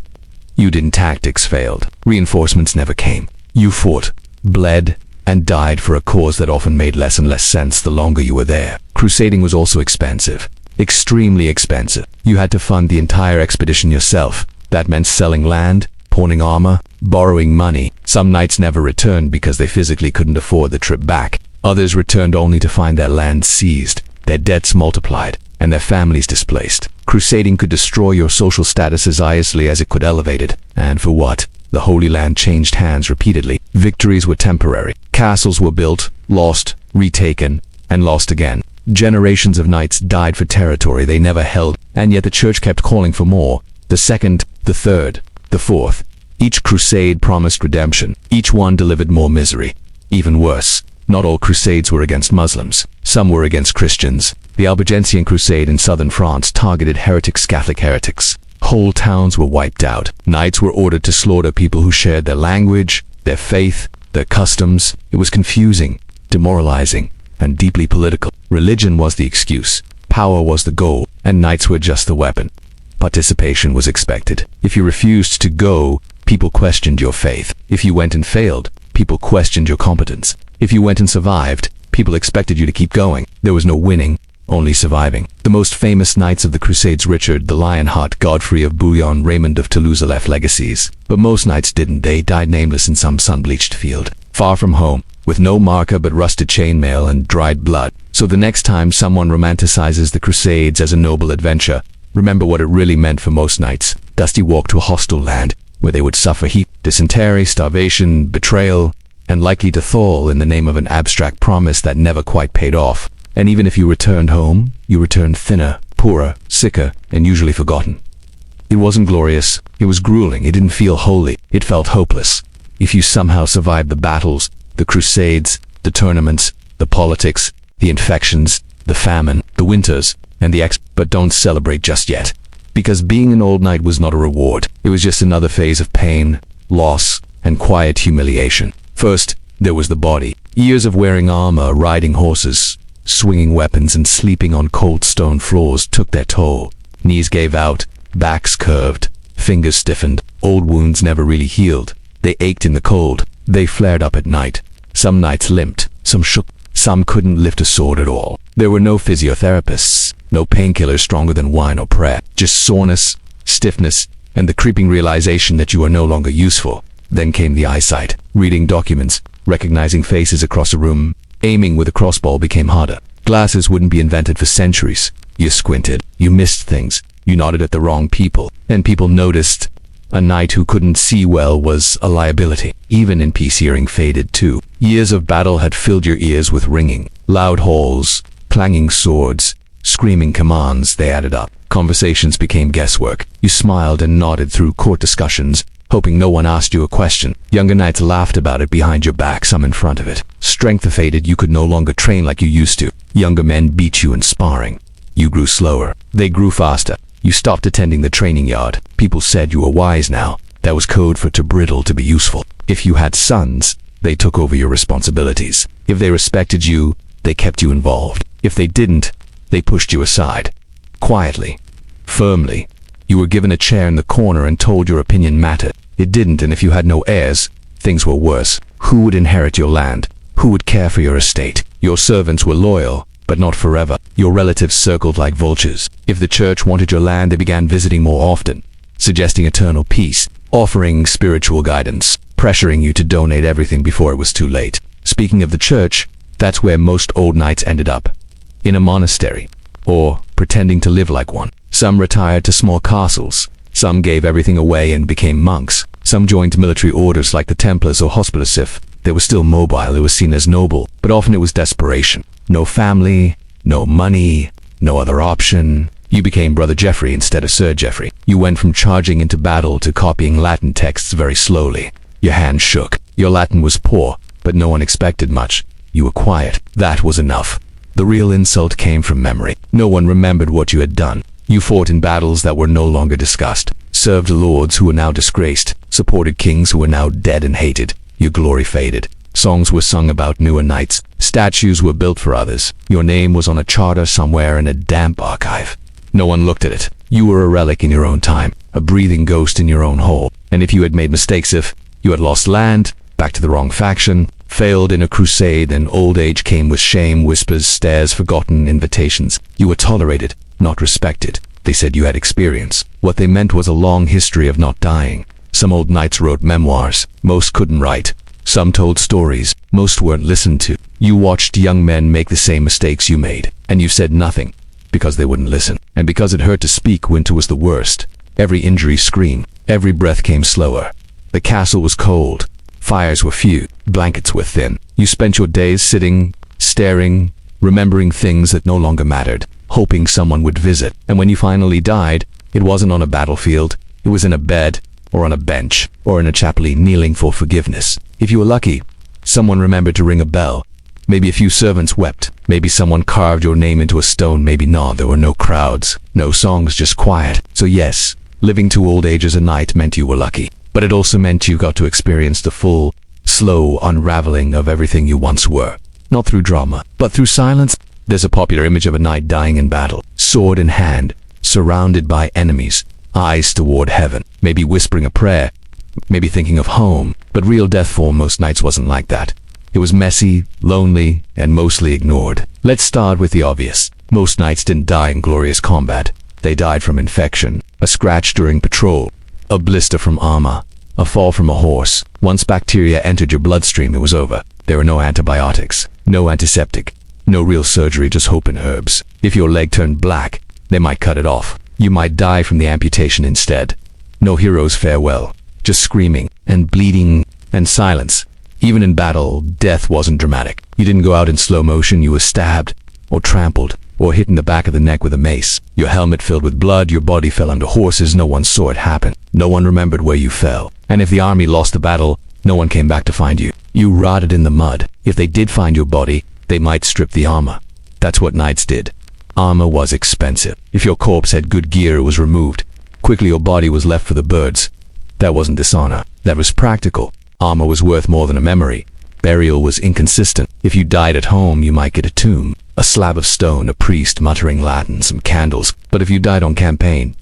You didn't. Tactics failed. Reinforcements never came. You fought, bled, and died for a cause that often made less and less sense the longer you were there. Crusading was also expensive. Extremely expensive. You had to fund the entire expedition yourself. That meant selling land, pawning armor, borrowing money. Some knights never returned because they physically couldn't afford the trip back. Others returned only to find their land seized, their debts multiplied, and their families displaced. Crusading could destroy your social status as easily as it could elevate it. And for what? The Holy Land changed hands repeatedly. Victories were temporary. Castles were built, lost, retaken, and lost again. Generations of knights died for territory they never held, and yet the church kept calling for more. The second, the third, the fourth. Each crusade promised redemption. Each one delivered more misery. Even worse, not all crusades were against Muslims. Some were against Christians. The Albigensian Crusade in southern France targeted Catholic heretics. Whole towns were wiped out. Knights were ordered to slaughter people who shared their language, their faith, their customs. It was confusing, demoralizing, and deeply political. Religion was the excuse. Power was the goal, and knights were just the weapon. Participation was expected. If you refused to go, people questioned your faith. If you went and failed, people questioned your competence. If you went and survived, people expected you to keep going. There was no winning, only surviving. The most famous knights of the Crusades, Richard the Lionheart, Godfrey of Bouillon, Raymond of Toulouse, left legacies. But most knights didn't. They died nameless in some sun-bleached field, far from home, with no marker but rusted chainmail and dried blood. So the next time someone romanticizes the Crusades as a noble adventure, remember what it really meant for most knights. Dusty walk to a hostile land, where they would suffer heat, dysentery, starvation, betrayal, and likely to thaw in the name of an abstract promise that never quite paid off. And even if you returned home, you returned thinner, poorer, sicker, and usually forgotten. It wasn't glorious, it was grueling, it didn't feel holy, it felt hopeless. If you somehow survived the battles, the crusades, the tournaments, the politics, the infections, the famine, the winters, and but don't celebrate just yet. Because being an old knight was not a reward, it was just another phase of pain, loss, and quiet humiliation. First, there was the body. Years of wearing armor, riding horses, swinging weapons, and sleeping on cold stone floors took their toll. Knees gave out, backs curved, fingers stiffened. Old wounds never really healed. They ached in the cold. They flared up at night. Some knights limped, some shook, some couldn't lift a sword at all. There were no physiotherapists, no painkillers stronger than wine or prayer. Just soreness, stiffness, and the creeping realization that you are no longer useful. Then came the eyesight. Reading documents, recognizing faces across a room, aiming with a crossbow became harder. Glasses wouldn't be invented for centuries. You squinted, you missed things, you nodded at the wrong people, and people noticed. A knight who couldn't see well was a liability. Even in peace, hearing faded too. Years of battle had filled your ears with ringing, loud halls, clanging swords, screaming commands. They added up. Conversations became guesswork. You smiled and nodded through court discussions, hoping no one asked you a question. Younger knights laughed about it behind your back, some in front of it. Strength faded, you could no longer train like you used to. Younger men beat you in sparring. You grew slower. They grew faster. You stopped attending the training yard. People said you were wise now. That was code for to brittle, to be useful. If you had sons, they took over your responsibilities. If they respected you, they kept you involved. If they didn't, they pushed you aside. Quietly, firmly. You were given a chair in the corner and told your opinion mattered. It didn't, and if you had no heirs, things were worse. Who would inherit your land? Who would care for your estate? Your servants were loyal, but not forever. Your relatives circled like vultures. If the church wanted your land, they began visiting more often, suggesting eternal peace, offering spiritual guidance, pressuring you to donate everything before it was too late. Speaking of the church, that's where most old knights ended up. In a monastery, or pretending to live like one. Some retired to small castles. Some gave everything away and became monks. Some joined military orders like the Templars or Hospitallers. If they were still mobile, it was seen as noble, but often it was desperation. No family, no money, no other option. You became Brother Geoffrey instead of Sir Geoffrey. You went from charging into battle to copying Latin texts very slowly. Your hands shook. Your Latin was poor, but no one expected much. You were quiet. That was enough. The real insult came from memory. No one remembered what you had done. You fought in battles that were no longer discussed, served lords who were now disgraced, supported kings who were now dead and hated. Your glory faded. Songs were sung about newer knights. Statues were built for others. Your name was on a charter somewhere in a damp archive. No one looked at it. You were a relic in your own time, a breathing ghost in your own hole. And if you had made mistakes, if you had lost land, back to the wrong faction, failed in a crusade, then old age came with shame, whispers, stares, forgotten invitations. You were tolerated, not respected. They said you had experience. What they meant was a long history of not dying. Some old knights wrote memoirs. Most couldn't write. Some told stories. Most weren't listened to. You watched young men make the same mistakes you made, and you said nothing, because they wouldn't listen. And because it hurt to speak, winter was the worst. Every injury screamed. Every breath came slower. The castle was cold. Fires were few. Blankets were thin. You spent your days sitting, staring, remembering things that no longer mattered, hoping someone would visit. And when you finally died, it wasn't on a battlefield. It was in a bed, or on a bench, or in a chapel kneeling for forgiveness. If you were lucky, someone remembered to ring a bell. Maybe a few servants wept. Maybe someone carved your name into a stone. Maybe not. There were no crowds, no songs, just quiet. So yes, living to old age as a knight meant you were lucky. But it also meant you got to experience the full, slow unraveling of everything you once were. Not through drama, but through silence. There's a popular image of a knight dying in battle, sword in hand, surrounded by enemies, eyes toward heaven, maybe whispering a prayer, maybe thinking of home. But real death for most knights wasn't like that. It was messy, lonely, and mostly ignored. Let's start with the obvious. Most knights didn't die in glorious combat. They died from infection, a scratch during patrol, a blister from armor, a fall from a horse. Once bacteria entered your bloodstream, it was over. There were no antibiotics, no antiseptic, no real surgery, just hope and herbs. If your leg turned black, they might cut it off. You might die from the amputation instead. No hero's farewell, just screaming and bleeding and silence. Even in battle, death wasn't dramatic. You didn't go out in slow motion. You were stabbed, or trampled, or hit in the back of the neck with a mace. Your helmet filled with blood, your body fell under horses. No one saw it happen. No one remembered where you fell. And if the army lost the battle, no one came back to find you. You rotted in the mud. If they did find your body, they might strip the armor. That's what knights did. Armor was expensive. If your corpse had good gear, it was removed. Quickly your body was left for the birds. That wasn't dishonor. That was practical. Armor was worth more than a memory. Burial was inconsistent. If you died at home, you might get a tomb, a slab of stone, a priest muttering Latin, some candles. But if you died on campaign,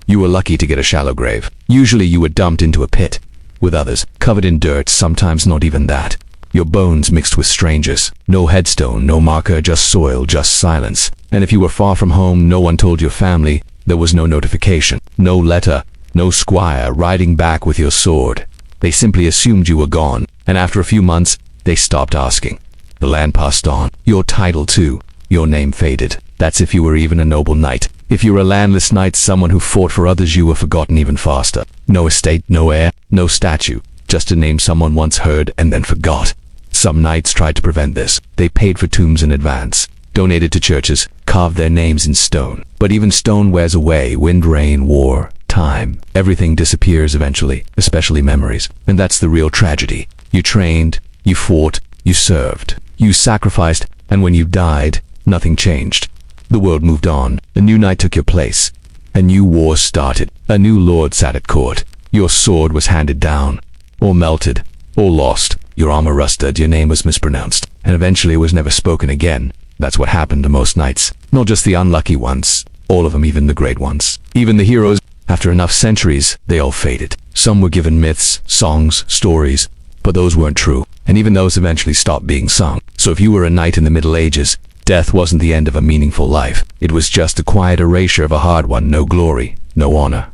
you were lucky to get a shallow grave. Usually you were dumped into a pit with others, covered in dirt, sometimes not even that. Your bones mixed with strangers. No headstone, no marker, just soil, just silence. And if you were far from home, no one told your family. There was no notification, no letter, no squire riding back with your sword. They simply assumed you were gone, and after a few months, they stopped asking. The land passed on. Your title too. Your name faded. That's if you were even a noble knight. If you were a landless knight, someone who fought for others, you were forgotten even faster. No estate, no heir, no statue. Just a name someone once heard and then forgot. Some knights tried to prevent this. They paid for tombs in advance, donated to churches, carved their names in stone. But even stone wears away. Wind, rain, war, time. Everything disappears eventually, especially memories. And that's the real tragedy. You trained, you fought, you served, you sacrificed, and when you died, nothing changed. The world moved on. A new knight took your place. A new war started. A new lord sat at court. Your sword was handed down, or melted, or lost. Your armor rusted, your name was mispronounced, and eventually was never spoken again. That's what happened to most knights. Not just the unlucky ones, all of them, even the great ones. Even the heroes, after enough centuries, they all faded. Some were given myths, songs, stories, but those weren't true, and even those eventually stopped being sung. So if you were a knight in the Middle Ages, death wasn't the end of a meaningful life. It was just a quiet erasure of a hard one. No glory, no honor,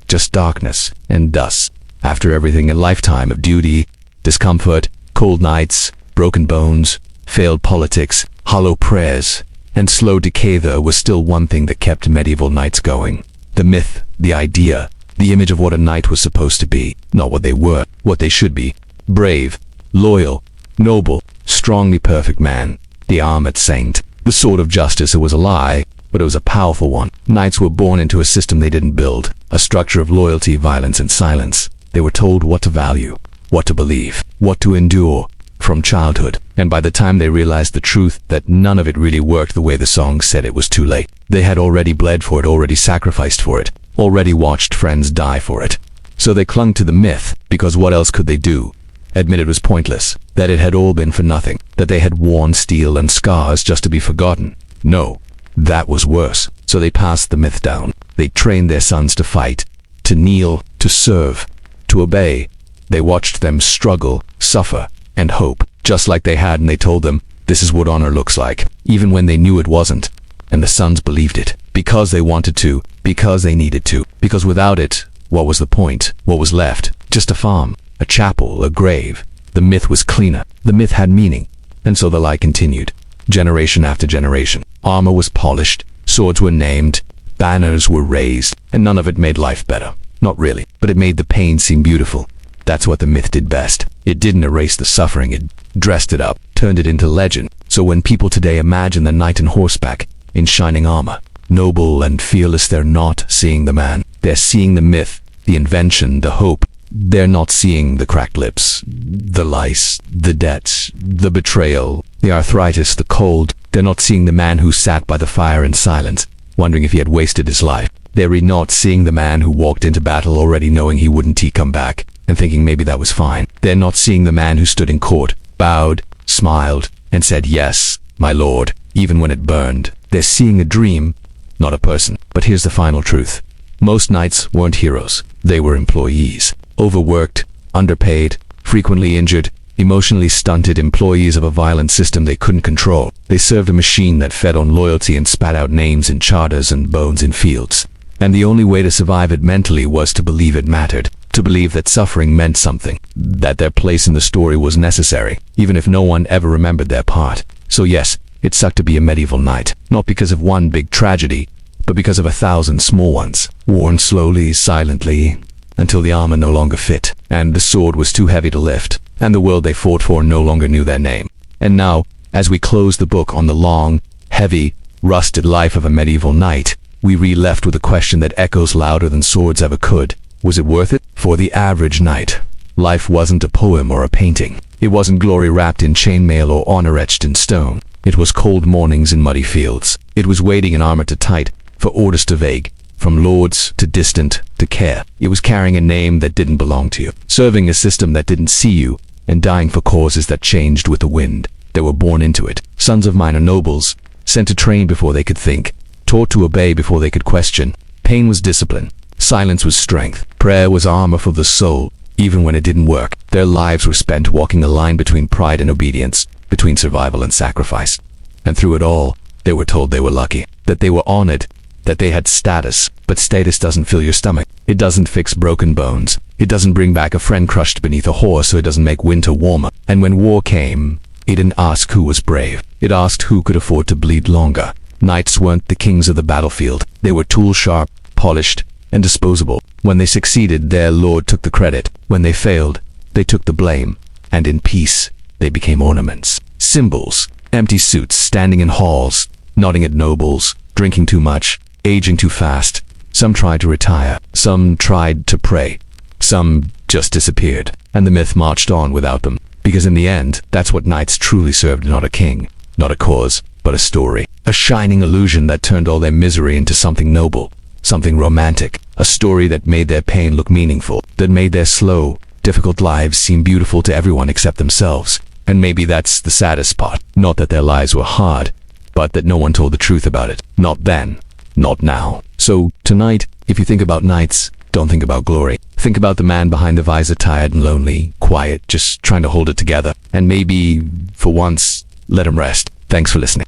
just darkness and dust. After everything, a lifetime of duty, discomfort, cold nights, broken bones, failed politics, hollow prayers, and slow decay, there was still one thing that kept medieval knights going. The myth, the idea, the image of what a knight was supposed to be. Not what they were, what they should be. Brave, loyal, noble, strongly perfect man. The armored saint. The sword of justice. It was a lie, but it was a powerful one. Knights were born into a system they didn't build. A structure of loyalty, violence, and silence. They were told what to value, what to believe, what to endure. from childhood. And by the time they realized the truth that none of it really worked the way the song said, it was too late. They had already bled for it, already sacrificed for it, already watched friends die for it. So they clung to the myth, because what else could they do? Admit it was pointless, that it had all been for nothing, that they had worn steel and scars just to be forgotten. No, that was worse. So they passed the myth down. They trained their sons to fight, to kneel, to serve, to obey. They watched them struggle, suffer, and hope, just like they had, and they told them, this is what honor looks like, even when they knew it wasn't. And the sons believed it, because they wanted to, because they needed to, because without it, what was the point? What was left? Just a farm, a chapel, a grave. The myth was cleaner. The myth had meaning. And so the lie continued, generation after generation. Armor was polished, swords were named, banners were raised, and none of it made life better. Not really, but it made the pain seem beautiful. That's what the myth did best. It didn't erase the suffering, it dressed it up, turned it into legend. So when people today imagine the knight on horseback, in shining armor, noble and fearless, they're not seeing the man. They're seeing the myth, the invention, the hope. They're not seeing the cracked lips, the lice, the debts, the betrayal, the arthritis, the cold. They're not seeing the man who sat by the fire in silence, wondering if he had wasted his life. They're not seeing the man who walked into battle already knowing he wouldn't come back, and thinking maybe that was fine. They're not seeing the man who stood in court, bowed, smiled, and said, yes, my lord, even when it burned. They're seeing a dream, not a person. But here's the final truth. Most knights weren't heroes. They were employees. Overworked, underpaid, frequently injured, emotionally stunted employees of a violent system they couldn't control. They served a machine that fed on loyalty and spat out names in charters and bones in fields. And the only way to survive it mentally was to believe it mattered, to believe that suffering meant something, that their place in the story was necessary, even if no one ever remembered their part. So yes, it sucked to be a medieval knight, not because of one big tragedy, but because of 1,000 small ones, worn slowly, silently, until the armor no longer fit, and the sword was too heavy to lift, and the world they fought for no longer knew their name. And now, as we close the book on the long, heavy, rusted life of a medieval knight, we re-left with a question that echoes louder than swords ever could. Was it worth it? For the average knight, life wasn't a poem or a painting. It wasn't glory wrapped in chainmail or honor etched in stone. It was cold mornings in muddy fields. It was waiting in armor to tight, for orders to vague, from lords to distant to care. It was carrying a name that didn't belong to you, serving a system that didn't see you, and dying for causes that changed with the wind. They were born into it. Sons of minor nobles, sent to train before they could think, taught to obey before they could question. Pain was discipline. Silence was strength. Prayer was armor for the soul, even when it didn't work. Their lives were spent walking a line between pride and obedience, between survival and sacrifice. And through it all, they were told they were lucky, that they were honored, that they had status. But status doesn't fill your stomach. It doesn't fix broken bones. It doesn't bring back a friend crushed beneath a horse, so it doesn't make winter warmer. And when war came, it didn't ask who was brave. It asked who could afford to bleed longer. Knights weren't the kings of the battlefield. They were tool-sharp, polished, and disposable. When they succeeded, their lord took the credit. When they failed, they took the blame. And in peace, they became ornaments. Symbols. Empty suits standing in halls, nodding at nobles, drinking too much, aging too fast. Some tried to retire. Some tried to pray. Some just disappeared. And the myth marched on without them. Because in the end, that's what knights truly served, not a king, not a cause, but a story. A shining illusion that turned all their misery into something noble, something romantic. A story that made their pain look meaningful, that made their slow, difficult lives seem beautiful to everyone except themselves. And maybe that's the saddest part. Not that their lives were hard, but that no one told the truth about it. Not then, not now. So tonight, if you think about knights, don't think about glory. Think about the man behind the visor, tired and lonely, quiet, just trying to hold it together. And maybe, for once, let him rest. Thanks for listening.